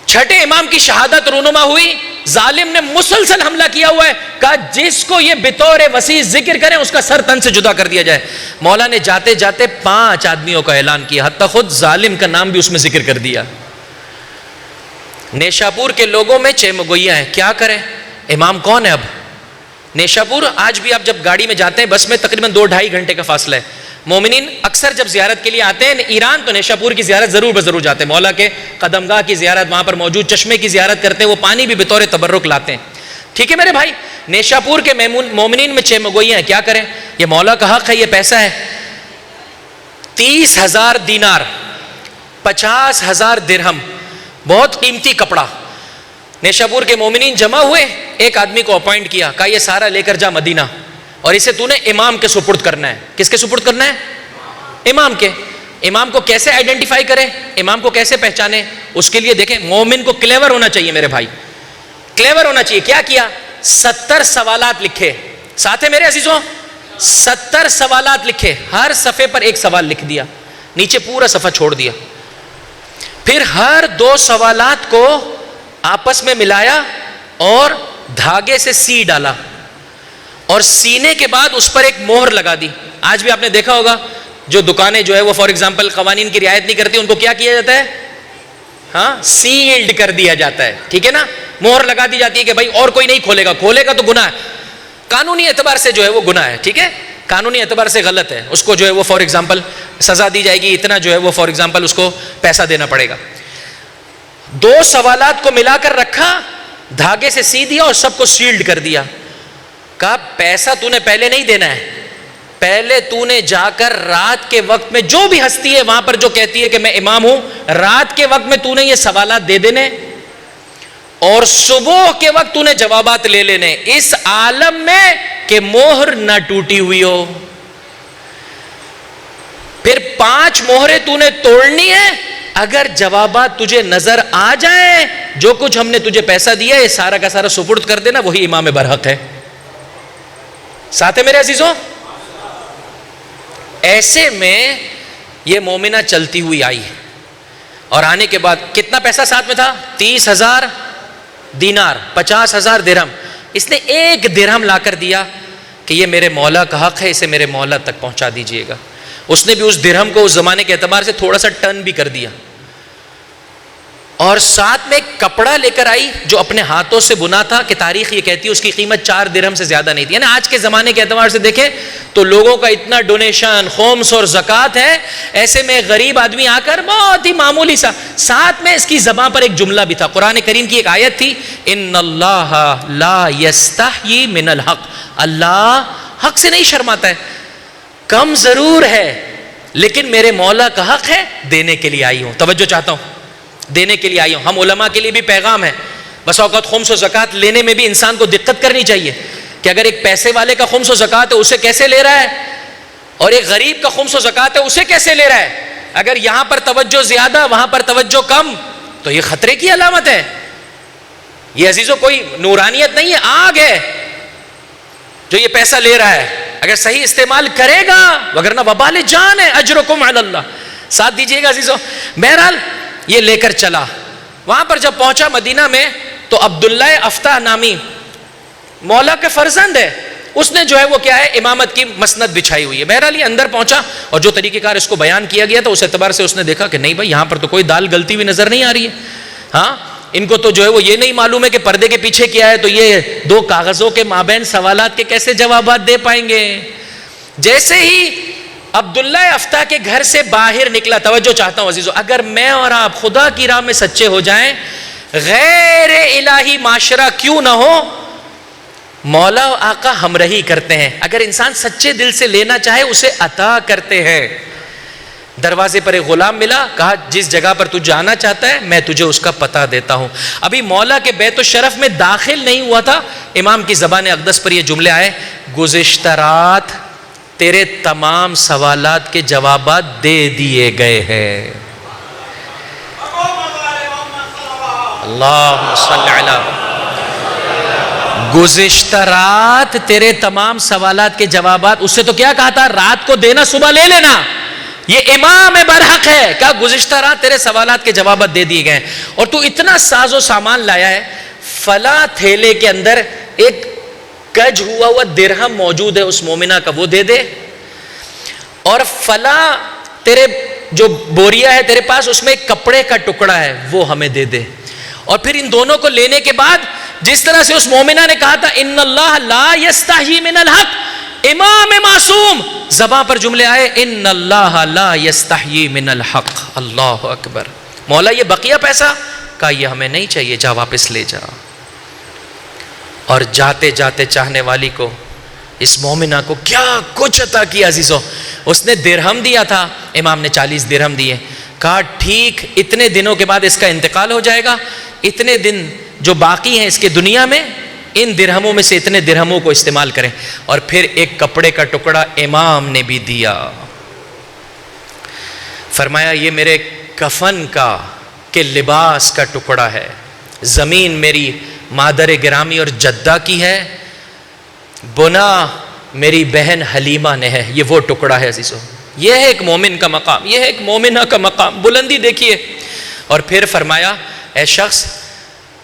6 امام کی شہادت رونما ہوئی, ظالم نے مسلسل حملہ کیا ہوا ہے, کہا جس کو یہ بطور وسیع ذکر کریں اس کا سر تن سے جدا کر دیا جائے. مولا نے جاتے جاتے 5 آدمیوں کا اعلان کیا, حتی خود ظالم کا نام بھی اس میں ذکر کر دیا. نیشاپور کے لوگوں میں چیمگوئیاں ہیں, کیا کریں, امام کون ہے اب؟ نیشاپور آج بھی آپ جب گاڑی میں جاتے ہیں, بس میں تقریباً 2-2.5 گھنٹے کا فاصلہ ہے. مومنین اکثر جب زیارت کے لیے آتے ہیں ایران تو نیشاپور کی زیارت ضرور جاتے ہیں. مولا کے قدمگاہ کی زیارت, وہاں پر موجود چشمے کی زیارت کرتے ہیں, وہ پانی بھی بطور تبرک لاتے ہیں. ٹھیک ہے میرے بھائی, نیشاپور کے مومنین میں 6 مگوئیاں ہیں, کیا کریں؟ یہ مولا کا حق ہے, یہ پیسہ ہے. 30,000 دینار, 50,000 درہم, بہت قیمتی کپڑا. نیشاپور کے مومنین جمع ہوئے, ایک آدمی کو اپوائنٹ کیا, کہا یہ سارا لے کر جا مدینہ اور اسے تو نے امام کے سپرد کرنا ہے. کس کے سپرد کرنا ہے؟ امام کے. امام کو کیسے آئیڈینٹیفائی کریں, امام کو کیسے پہچانے؟ اس کے لیے دیکھیں, مومن کو کلیور ہونا چاہیے میرے بھائی, کلیور ہونا چاہیے. کیا کیا؟ 70 سوالات لکھے. ساتھ ہے میرے عزیزوں؟ 70 سوالات لکھے, ہر صفحے پر ایک سوال لکھ دیا, نیچے پورا صفحہ چھوڑ دیا. پھر ہر 2 سوالات کو آپس میں ملایا اور دھاگے سے سی ڈالا, اور سینے کے بعد اس پر ایک مہر لگا دی. آج بھی آپ نے دیکھا ہوگا جو دکانیں جو ہے وہ فار ایگزامپل قوانین کی رعایت نہیں کرتی, ان کو کیا کیا جاتا ہے؟ ہاں, سیلڈ کر دیا جاتا ہے. ٹھیک ہے نا, مہر لگا دی جاتی ہے کہ بھائی اور کوئی نہیں کھولے گا, کھولے گا تو گناہ ہے, قانونی اعتبار سے جو ہے وہ گناہ ہے. ٹھیک ہے, قانونی اعتبار سے غلط ہے, اس کو جو ہے وہ فار ایگزامپل سزا دی جائے گی, اتنا جو ہے وہ فار ایگزامپل اس کو پیسہ دینا پڑے گا. 2 سوالات کو ملا کر رکھا, دھاگے سے سی دیا اور سب کو سیلڈ کر دیا. کہا پیسہ تو نے پہلے نہیں دینا ہے, پہلے تو نے جا کر رات کے وقت میں جو بھی ہستی ہے وہاں پر جو کہتی ہے کہ میں امام ہوں, رات کے وقت میں تو نے یہ سوالات دے دینے اور صبح کے وقت تو نے جوابات لے لینے, اس عالم میں کہ مہر نہ ٹوٹی ہوئی ہو. پھر 5 مہریں تو نے توڑنی ہے, اگر جوابات تجھے نظر آ جائیں, جو کچھ ہم نے تجھے پیسہ دیا ہے سارا کا سارا سپرد کر دینا, وہی امام برحق ہے. ساتھ ہے میرے عزیزوں؟ ایسے میں یہ مومنہ چلتی ہوئی آئی, اور آنے کے بعد کتنا پیسہ ساتھ میں تھا؟ 30,000 دینار, 50,000 درہم. اس نے 1 درہم لا کر دیا کہ یہ میرے مولا کا حق ہے, اسے میرے مولا تک پہنچا دیجئے گا. اس نے بھی اس درہم کو اس زمانے کے اعتبار سے تھوڑا سا ٹرن بھی کر دیا, اور ساتھ میں ایک کپڑا لے کر آئی جو اپنے ہاتھوں سے بنا تھا, کہ تاریخ یہ کہتی ہے اس کی قیمت 4 درہم سے زیادہ نہیں تھی. یعنی آج کے زمانے کے اعتبار سے دیکھیں تو لوگوں کا اتنا ڈونیشن, خمس اور زکوٰۃ ہے, ایسے میں غریب آدمی آ کر بہت ہی معمولی سا, ساتھ میں اس کی زبان پر ایک جملہ بھی تھا, قرآن کریم کی ایک آیت تھی, ان اللہ لا یستحیی من الحق, اللہ حق سے نہیں شرماتا ہے, کم ضرور ہے لیکن میرے مولا کا حق ہے, دینے کے لیے آئی ہوں. توجہ چاہتا ہوں, دینے کے لیے آئی ہوں. ہم علماء کے لیے بھی پیغام ہے, بس اوقات خمس و زکوٰۃ لینے میں بھی انسان کو دقت کرنی چاہیے کہ اگر ایک پیسے والے کا خمس و زکوٰۃ ہے اسے کیسے لے رہا ہے, اور ایک غریب کا خمس و زکوٰۃ ہے اسے کیسے لے رہا ہے. اگر یہاں پر توجہ زیادہ وہاں پر توجہ کم تو یہ خطرے کی علامت ہے. یہ عزیزوں کوئی نورانیت نہیں ہے, آگ ہے جو یہ پیسہ لے رہا ہے. اگر صحیح استعمال کرے گا, وگرنہ وبال جان ہے, اجرکم علی اللہ. ساتھ دیجیے گا عزیزوں. بہرحال یہ لے کر چلا, وہاں پر جب پہنچا مدینہ میں تو عبداللہ افتح نامی مولا کے فرزند ہے, اس نے جو ہے وہ کیا ہے امامت کی مسند بچھائی ہوئی ہے. بہرحال یہ اندر پہنچا اور جو طریقہ کار اس کو بیان کیا گیا تھا اس اعتبار سے اس نے دیکھا کہ نہیں بھائی یہاں پر تو کوئی دال گلتی ہوئی نظر نہیں آ رہی ہے. ہاں, ان کو تو جو ہے وہ یہ نہیں معلوم ہے کہ پردے کے پیچھے کیا ہے, تو یہ 2 کاغذوں کے مابین سوالات کے کیسے جوابات دے پائیں گے. جیسے ہی عبداللہ افتح کے گھر سے باہر نکلا, توجہ چاہتا ہوں عزیزو, اگر میں اور آپ خدا کی راہ میں سچے ہو جائیں, غیر الہی معاشرہ کیوں نہ ہو, مولا و آقا ہمراہی کرتے ہیں. اگر انسان سچے دل سے لینا چاہے اسے عطا کرتے ہیں. دروازے پر ایک غلام ملا, کہا جس جگہ پر تو جانا چاہتا ہے میں تجھے اس کا پتہ دیتا ہوں. ابھی مولا کے بیت الشرف میں داخل نہیں ہوا تھا, امام کی زبان اقدس پر یہ جملے آئے, گزشتہ رات تیرے تمام سوالات کے جوابات دے دیے گئے ہیں. اللہم صلی علی, گزشتہ رات تیرے تمام سوالات کے جوابات, اس سے تو کیا کہا تھا, رات کو دینا صبح لے لینا, یہ امام برحق ہے. کہا گزشتہ رات تیرے سوالات کے جوابات دے دیے گئے, اور تو اتنا ساز و سامان لایا ہے, فلاں تھیلے کے اندر ایک کج ہوا درہم موجود ہے اس مومنہ کا, وہ دے دے, اور فلاں تیرے جو بوریا ہے تیرے پاس اس میں ایک کپڑے کا ٹکڑا ہے وہ ہمیں دے دے. اور پھر ان دونوں کو لینے کے بعد جس طرح سے اس مومنہ نے کہا تھا ان اللہ لا یستحیی من الحق, امام معصوم, زباں پر جملے آئے ان اللہ لا یستحیی من الحق. اللہ اکبر. مولا یہ بقیہ پیسہ, کہا یہ ہمیں نہیں چاہیے, جا واپس لے جا. اور جاتے جاتے چاہنے والی کو، اس مومنہ کو کیا کچھ عطا کیا عزیزو. اس نے درہم دیا تھا، امام نے 40 درہم دیے. کہا ٹھیک اتنے دنوں کے بعد اس کا انتقال ہو جائے گا، اتنے دن جو باقی ہیں اس کے دنیا میں، ان درہموں میں سے اتنے درہموں کو استعمال کریں. اور پھر ایک کپڑے کا ٹکڑا امام نے بھی دیا. فرمایا یہ میرے کفن کا کہ لباس کا ٹکڑا ہے. زمین میری مادر گرامی اور جدہ کی ہے، بنا میری بہن حلیمہ نے ہے. یہ وہ ٹکڑا ہے عزیزو. یہ ہے ایک مومن کا مقام، یہ ہے ایک مومنہ کا مقام. بلندی دیکھیے. اور پھر فرمایا اے شخص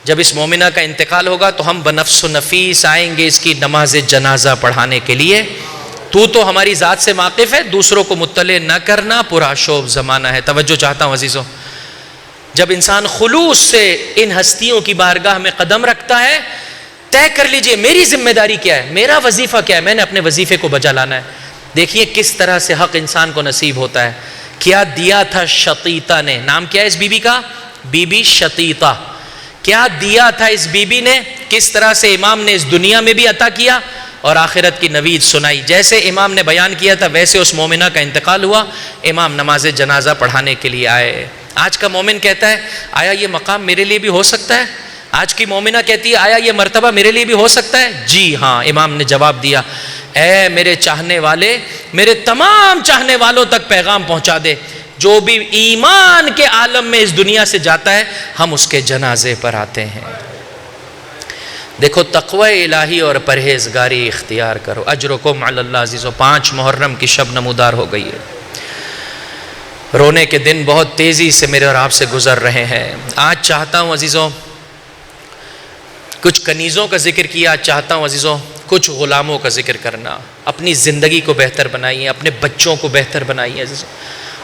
جب اس مومنہ کا انتقال ہوگا تو ہم بنفس و نفیس آئیں گے اس کی نماز جنازہ پڑھانے کے لیے. تو ہماری ذات سے واقف ہے، دوسروں کو مطلع نہ کرنا پورا شوب زمانہ ہے. توجہ چاہتا ہوں عزیزو، جب انسان خلوص سے ان ہستیوں کی بارگاہ میں قدم رکھتا ہے، طے کر لیجئے میری ذمہ داری کیا ہے، میرا وظیفہ کیا ہے، میں نے اپنے وظیفے کو بجا لانا ہے. دیکھیے کس طرح سے حق انسان کو نصیب ہوتا ہے. کیا دیا تھا شطیطہ نے، نام کیا ہے اس بی بی کا؟ بی بی شطیطہ. کیا دیا تھا اس بی بی نے، کس طرح سے امام نے اس دنیا میں بھی عطا کیا اور آخرت کی نوید سنائی. جیسے امام نے بیان کیا تھا ویسے اس مومنہ کا انتقال ہوا. امام نماز جنازہ پڑھانے کے لیے آئے. آج کا مومن کہتا ہے آیا یہ مقام میرے لیے بھی ہو سکتا ہے؟ آج کی مومنہ کہتی ہے آیا یہ مرتبہ میرے لیے بھی ہو سکتا ہے؟ جی ہاں. امام نے جواب دیا اے میرے چاہنے والے، میرے تمام چاہنے والوں تک پیغام پہنچا دے، جو بھی ایمان کے عالم میں اس دنیا سے جاتا ہے ہم اس کے جنازے پر آتے ہیں. دیکھو تقوی الہی اور پرہیزگاری اختیار کرو. اجرکم علی اللہ. عزیزو 5 محرم کی شب نمودار ہو گئی ہے. رونے کے دن بہت تیزی سے میرے اور آپ سے گزر رہے ہیں. آج چاہتا ہوں عزیزو، کچھ کنیزوں کا ذکر کیا، آج چاہتا ہوں عزیزو کچھ غلاموں کا ذکر کرنا. اپنی زندگی کو بہتر بنائیے، اپنے بچوں کو بہتر بنائیے عزیزو.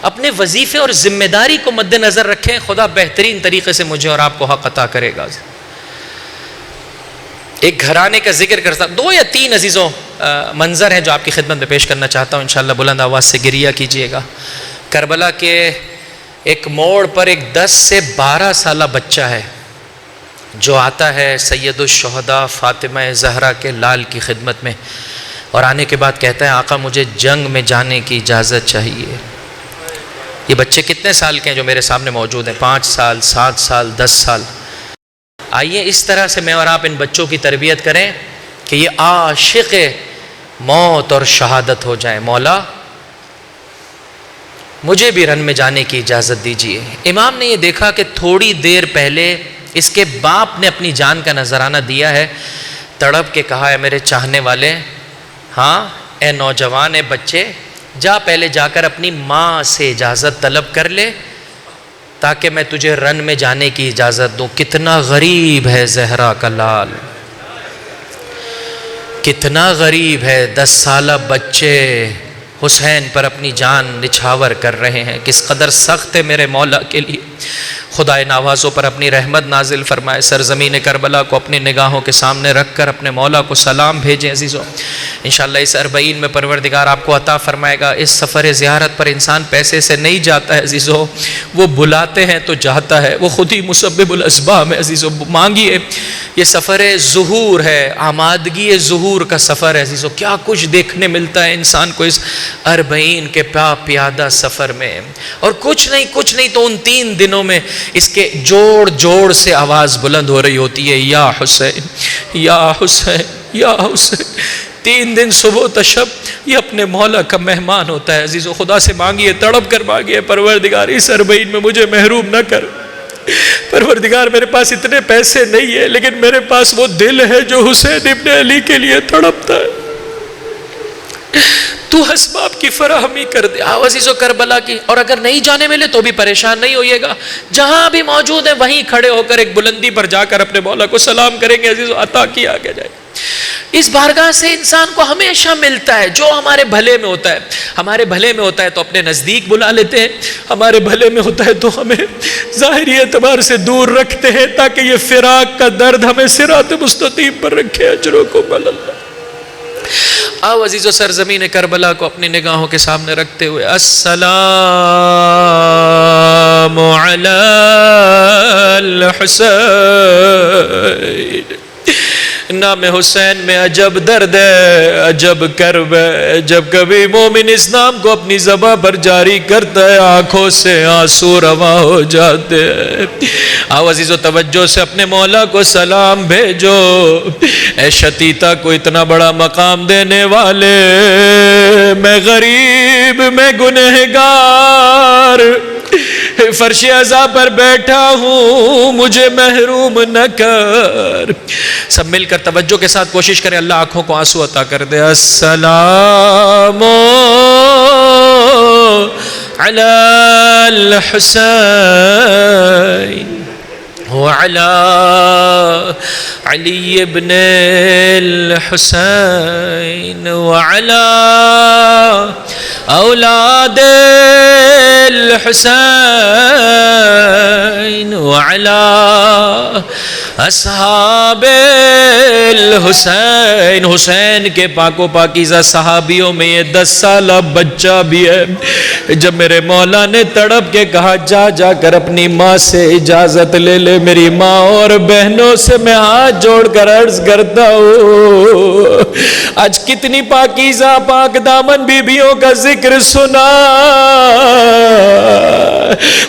اپنے وظیفے اور ذمہ داری کو مد نظر رکھیں. خدا بہترین طریقے سے مجھے اور آپ کو حق عطا کرے گا. ایک گھرانے کا ذکر کرتا ہوں، 2 یا 3 عزیزوں منظر ہیں جو آپ کی خدمت میں پیش کرنا چاہتا ہوں. انشاءاللہ بلند آواز سے گریہ کیجئے گا. کربلا کے ایک موڑ پر ایک 10 سے 12 سالہ بچہ ہے جو آتا ہے سید الشہداء فاطمہ زہرا کے لال کی خدمت میں، اور آنے کے بعد کہتا ہے آقا مجھے جنگ میں جانے کی اجازت چاہیے. یہ بچے کتنے سال کے ہیں جو میرے سامنے موجود ہیں؟ 5 سال، 7 سال، 10 سال. آئیے اس طرح سے میں اور آپ ان بچوں کی تربیت کریں کہ یہ عاشق موت اور شہادت ہو جائیں. مولا مجھے بھی رن میں جانے کی اجازت دیجیے. امام نے یہ دیکھا کہ تھوڑی دیر پہلے اس کے باپ نے اپنی جان کا نذرانہ دیا ہے. تڑپ کے کہا ہے میرے چاہنے والے، ہاں اے نوجوان، اے بچے، جا پہلے جا کر اپنی ماں سے اجازت طلب کر لے تاکہ میں تجھے رن میں جانے کی اجازت دوں. کتنا غریب ہے زہرا کا لال، کتنا غریب ہے. 10 سالہ بچے حسین پر اپنی جان نچھاور کر رہے ہیں. کس قدر سخت ہے میرے مولا کے لیے. خدائے نوازوں پر اپنی رحمت نازل فرمائے. سرزمین کربلا کو اپنی نگاہوں کے سامنے رکھ کر اپنے مولا کو سلام بھیجیں عزیزوں. انشاءاللہ اس 40 میں پروردگار آپ کو عطا فرمائے گا. اس سفر زیارت پر انسان پیسے سے نہیں جاتا ہے عزیزوں، وہ بلاتے ہیں تو جاتا ہے. وہ خود ہی مسبب الاسباب ہے عزیزوں. مانگیے. یہ سفر ظہور ہے، آمادگی ظہور کا سفر ہے عزیزوں. کیا کچھ دیکھنے ملتا ہے انسان کو اس 40 کے پیادہ سفر میں. اور کچھ نہیں تو ان 3 دنوں میں اس کے جوڑ جوڑ سے آواز بلند ہو رہی ہوتی ہے، یا حسین یا حسین یا حسین. 3 دن صبح و شب یہ اپنے مولا کا مہمان ہوتا ہے عزیزو. خدا سے مانگیے، تڑپ کر مانگیے، پروردگار اس 40 میں مجھے محروم نہ کر. پروردگار میرے پاس اتنے پیسے نہیں ہے لیکن میرے پاس وہ دل ہے جو حسین ابن علی کے لیے تڑپتا ہے. تو اسباب کی فراہمی کر دے. آؤ عزیزو کربلا کی. اور اگر نہیں جانے ملے تو بھی پریشان نہیں ہوئیے گا، جہاں بھی موجود ہیں وہیں کھڑے ہو کر ایک بلندی پر جا کر اپنے مولا کو سلام کریں گے عزیزو. عطا کیا آگے جائے. اس بارگاہ سے انسان کو ہمیشہ ملتا ہے جو ہمارے بھلے میں ہوتا ہے. ہمارے بھلے میں ہوتا ہے تو اپنے نزدیک بلا لیتے ہیں، ہمارے بھلے میں ہوتا ہے تو ہمیں ظاہری اعتبار سے دور رکھتے ہیں تاکہ یہ فراق کا درد ہمیں صراط مستقیم پر رکھے. اجرکم علی اللہ. آؤ عزیزو سرزمین کربلا کو اپنی نگاہوں کے سامنے رکھتے ہوئے السلام علی الحسین نام حسین میں عجب درد ہے، عجب کرب ہے، جب کبھی مومن اس نام کو اپنی زبان پر جاری کرتا ہے آنکھوں سے آنسو رواں ہو جاتے ہیں۔ آؤ عزیزو توجہ سے اپنے مولا کو سلام بھیجو، اے شتیتا کو اتنا بڑا مقام دینے والے، میں غریب، میں گنہگار فرش عزا پر بیٹھا ہوں، مجھے محروم نہ کر۔ سب مل کر توجہ کے ساتھ کوشش کریں، اللہ آنکھوں کو آنسو عطا کر دے۔ السلام علی الحسین وعلی علی ابن الحسین وعلی اولاد الحسین وعلی اصحاب الحسین۔ حسین کے پاک و پاکیزہ صحابیوں میں یہ 10 سالہ بچہ بھی ہے۔ جب میرے مولا نے تڑپ کے کہا جا جا کر اپنی ماں سے اجازت لے لے، میری ماں اور بہنوں سے میں ہاتھ جوڑ کر عرض کرتا ہوں، آج کتنی پاکیزہ پاک دامن بیویوں کا ذکر سنا۔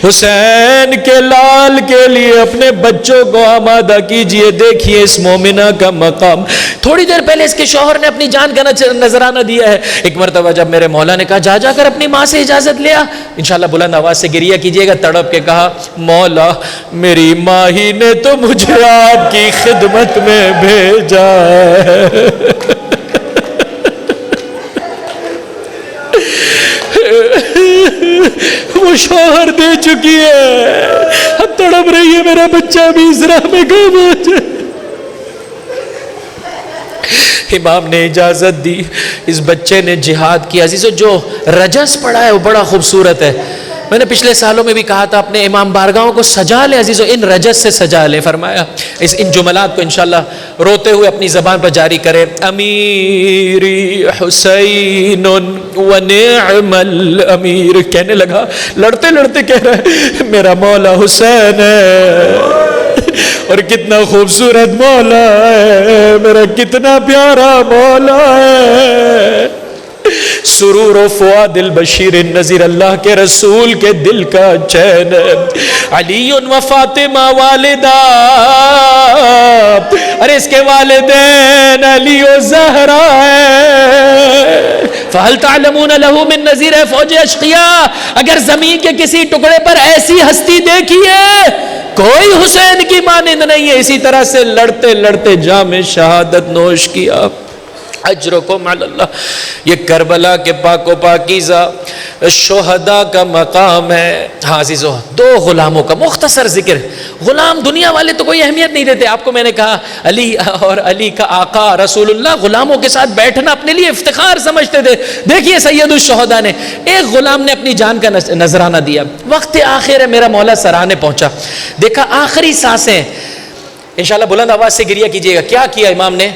حسین کے لال کے لیے اپنے بچوں کو آمادہ کیجئے، دیکھیے اس مومنہ کا مقام۔ تھوڑی دیر پہلے اس کے شوہر نے اپنی جان کا نذرانہ دیا ہے۔ ایک مرتبہ جب میرے مولا نے کہا جا جا کر اپنی ماں سے اجازت لیا، انشاءاللہ بلند آواز سے گریہ کیجئے گا، تڑپ کے کہا مولا میری ماں ہی نے تو مجھے آپ کی خدمت میں بھیجا ہے۔ وہ شوہر دے چکی ہے، اب تڑپ رہی ہے میرا بچہ بھی اس راہ میں کب آ جائے۔ امام نے اجازت دی، اس بچے نے جہاد کیا۔ عزیزو جو رجس پڑا ہے وہ بڑا خوبصورت ہے۔ میں نے پچھلے سالوں میں بھی کہا تھا اپنے امام بارگاہوں کو سجا لے عزیزو، ان رجس سے سجا لے۔ فرمایا ان جملات کو انشاءاللہ روتے ہوئے اپنی زبان پر جاری کرے۔ امیری حسین ونعم الامیر، کہنے لگا لڑتے لڑتے کہہ رہا ہے میرا مولا حسین ہے، اور کتنا خوبصورت مولا ہے، میرا کتنا پیارا مولا ہے۔ سرور و فؤاد البشیر النذیر، اللہ کے رسول کے دل کا چین ہے۔ علی و فاطمہ والدہ، ارے اس کے والدین علی و زہرا ہے۔ فَهَلْ تَعْلَمُونَ لَهُ مِن نَذِيرٍ، فوج اشقیاء اگر زمین کے کسی ٹکڑے پر ایسی ہستی دیکھیے کوئی حسین کی مانند نہیں ہے۔ اسی طرح سے لڑتے لڑتے جام شہادت نوش کیا۔ اجرکم علی اللہ، یہ کربلا کے پاک و پاکیزہ شہداء کا مقام ہے۔ ہاں عزیزو، 2 غلاموں کا مختصر ذکر۔ غلام دنیا والے تو کوئی اہمیت نہیں دیتے، آپ کو میں نے کہا علی اور علی کا آقا رسول اللہ غلاموں کے ساتھ بیٹھنا اپنے لیے افتخار سمجھتے تھے۔ دیکھیے سید الشہداء نے، ایک غلام نے اپنی جان کا نذرانہ دیا، وقت آخر ہے میرا مولا سرانے پہنچا، دیکھا آخری سانسیں۔ انشاءاللہ بلند آواز سے گریہ کیجئے گا۔ کیا کیا امام نے؟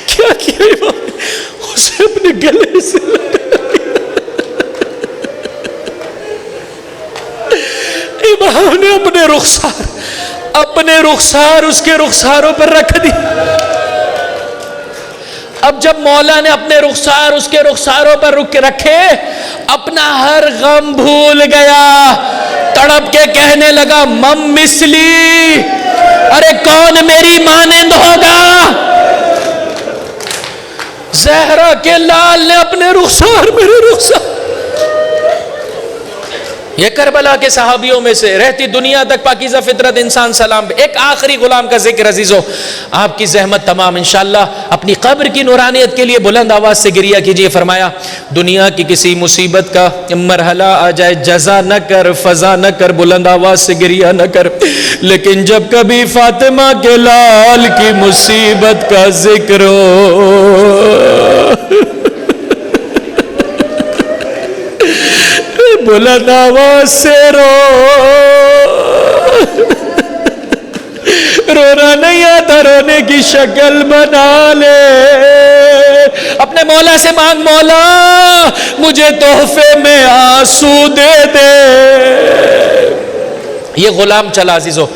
کیا کیا امام نے؟ اسے اپنے گلے سے امام نے اپنے رخسار اس کے رخساروں پر رکھ دی۔ اب جب مولا نے اپنے رخسار اس کے رخساروں پر رکھے، اپنا ہر غم بھول گیا، تڑپ کے کہنے لگا مم مثلی، ارے کون میری مانند ہوگا؟ زہرا کے لال نے اپنے رخسار میرے رخسار، یہ کربلا کے صحابیوں میں سے رہتی دنیا تک پاکیزہ فطرت انسان سلام۔ ایک آخری غلام کا ذکر عزیزو، آپ کی زحمت تمام انشاءاللہ اپنی قبر کی نورانیت کے لیے بلند آواز سے گریہ کیجئے۔ فرمایا دنیا کی کسی مصیبت کا مرحلہ آ جائے، جزا نہ کر، فضا نہ کر، بلند آواز سے گریہ نہ کر، لیکن جب کبھی فاطمہ کے لال کی مصیبت کا ذکر ہو، بلند آواز سے رونا نہیں آتا، رونے کی شکل بنا لے، اپنے مولا سے مانگ مولا مجھے تحفے میں آنسو دے دے۔ یہ غلام چلا عزیزو،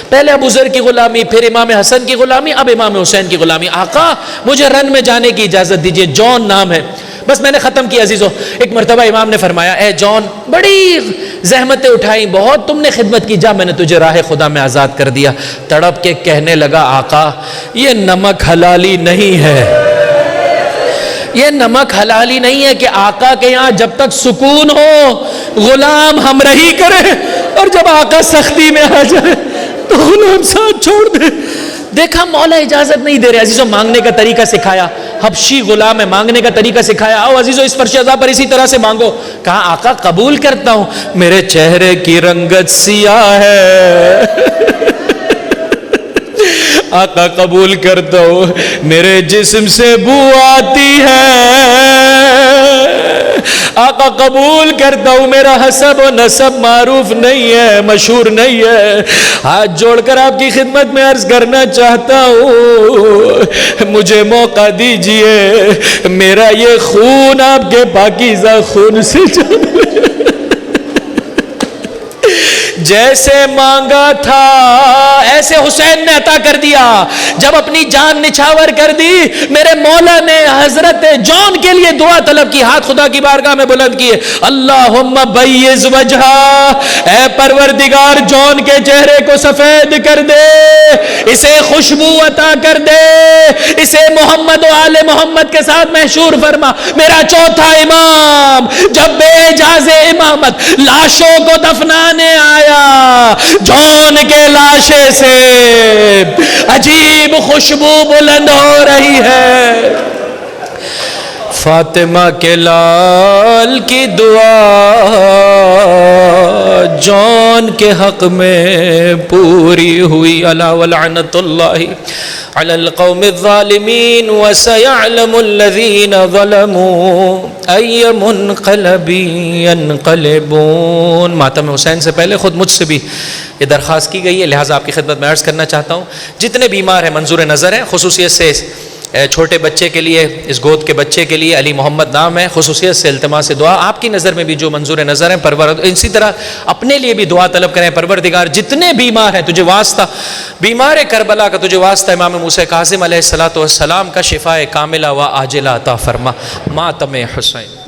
پہلے ابو ذر کی غلامی، پھر امام حسن کی غلامی، اب امام حسین کی غلامی. آقا مجھے رن میں جانے کی اجازت دیجئے، جون نام ہے. بس میں نے ختم کیا عزیزو. ایک مرتبہ امام نے فرمایا اے جون، بڑی زحمتیں اٹھائیں، بہت تم نے خدمت کی، جا میں نے تجھے راہ خدا میں آزاد کر دیا. تڑپ کے کہنے لگا آقا یہ نمک حلالی نہیں ہے، یہ نمک حلالی نہیں ہے کہ آقا کے یہاں جب تک سکون ہو غلام ہمراہی کرے، اور جب آقا سختی میں آ جائے تو غلام ساتھ چھوڑ دے. دیکھا مولا اجازت نہیں دے رہے عزیزو. مانگنے کا طریقہ سکھایا، حبشی غلام ہے، مانگنے کا طریقہ سکھایا. آؤ عزیزو اس فرش عذاب پر اسی طرح سے مانگو. کہا آقا قبول کرتا ہوں، میرے چہرے کی رنگت سیاہ ہے. آقا قبول کرتا ہوں، میرے جسم سے بو آتی ہے. آقا قبول کرتا ہوں، میرا حسب و نسب معروف نہیں ہے، مشہور نہیں ہے. ہاتھ جوڑ کر آپ کی خدمت میں عرض کرنا چاہتا ہوں، مجھے موقع دیجئے، میرا یہ خون آپ کے پاکیزہ خون سے جیسے مانگا تھا ایسے حسین نے عطا کر دیا. جب اپنی جان نچھاور کر دی، میرے مولا نے حضرت جون کے لیے دعا طلب کی، ہاتھ خدا کی بارگاہ میں بلند کیے. اللہم بیض وجہا، اے پروردگار جون کے چہرے کو سفید کر دے، اسے خوشبو عطا کر دے، اسے محمد و آل محمد کے ساتھ محشور فرما. میرا چوتھا امام جب بے اجاز امامت لاشوں کو دفنانے آیا، جون کے لاشے سے عجیب خوشبو بلند ہو رہی ہے. فاطمہ کے لال کی دعا جون کے حق میں پوری ہوئی. الا ولعنت اللہ علی القوم الظالمین وسيعلم الذین ظلموا ای منقلب ینقلبون. ماتم حسین سے پہلے خود مجھ سے بھی یہ درخواست کی گئی ہے، لہٰذا آپ کی خدمت میں عرض کرنا چاہتا ہوں، جتنے بیمار ہیں منظور نظر ہیں، خصوصیت سے چھوٹے بچے کے لیے، اس گود کے بچے کے لیے علی محمد نام ہے، خصوصیت سے التماس دعا. آپ کی نظر میں بھی جو منظور نظر ہیں اسی طرح اپنے لیے بھی دعا طلب کریں. پروردگار جتنے بیمار ہیں تجھے واسطہ، بیمار کربلا کا تجھے واسطہ امام موسیٰ کاظم علیہ السلام کا شفاء کاملہ و عاجلہ عطا فرما. ماتم حسین.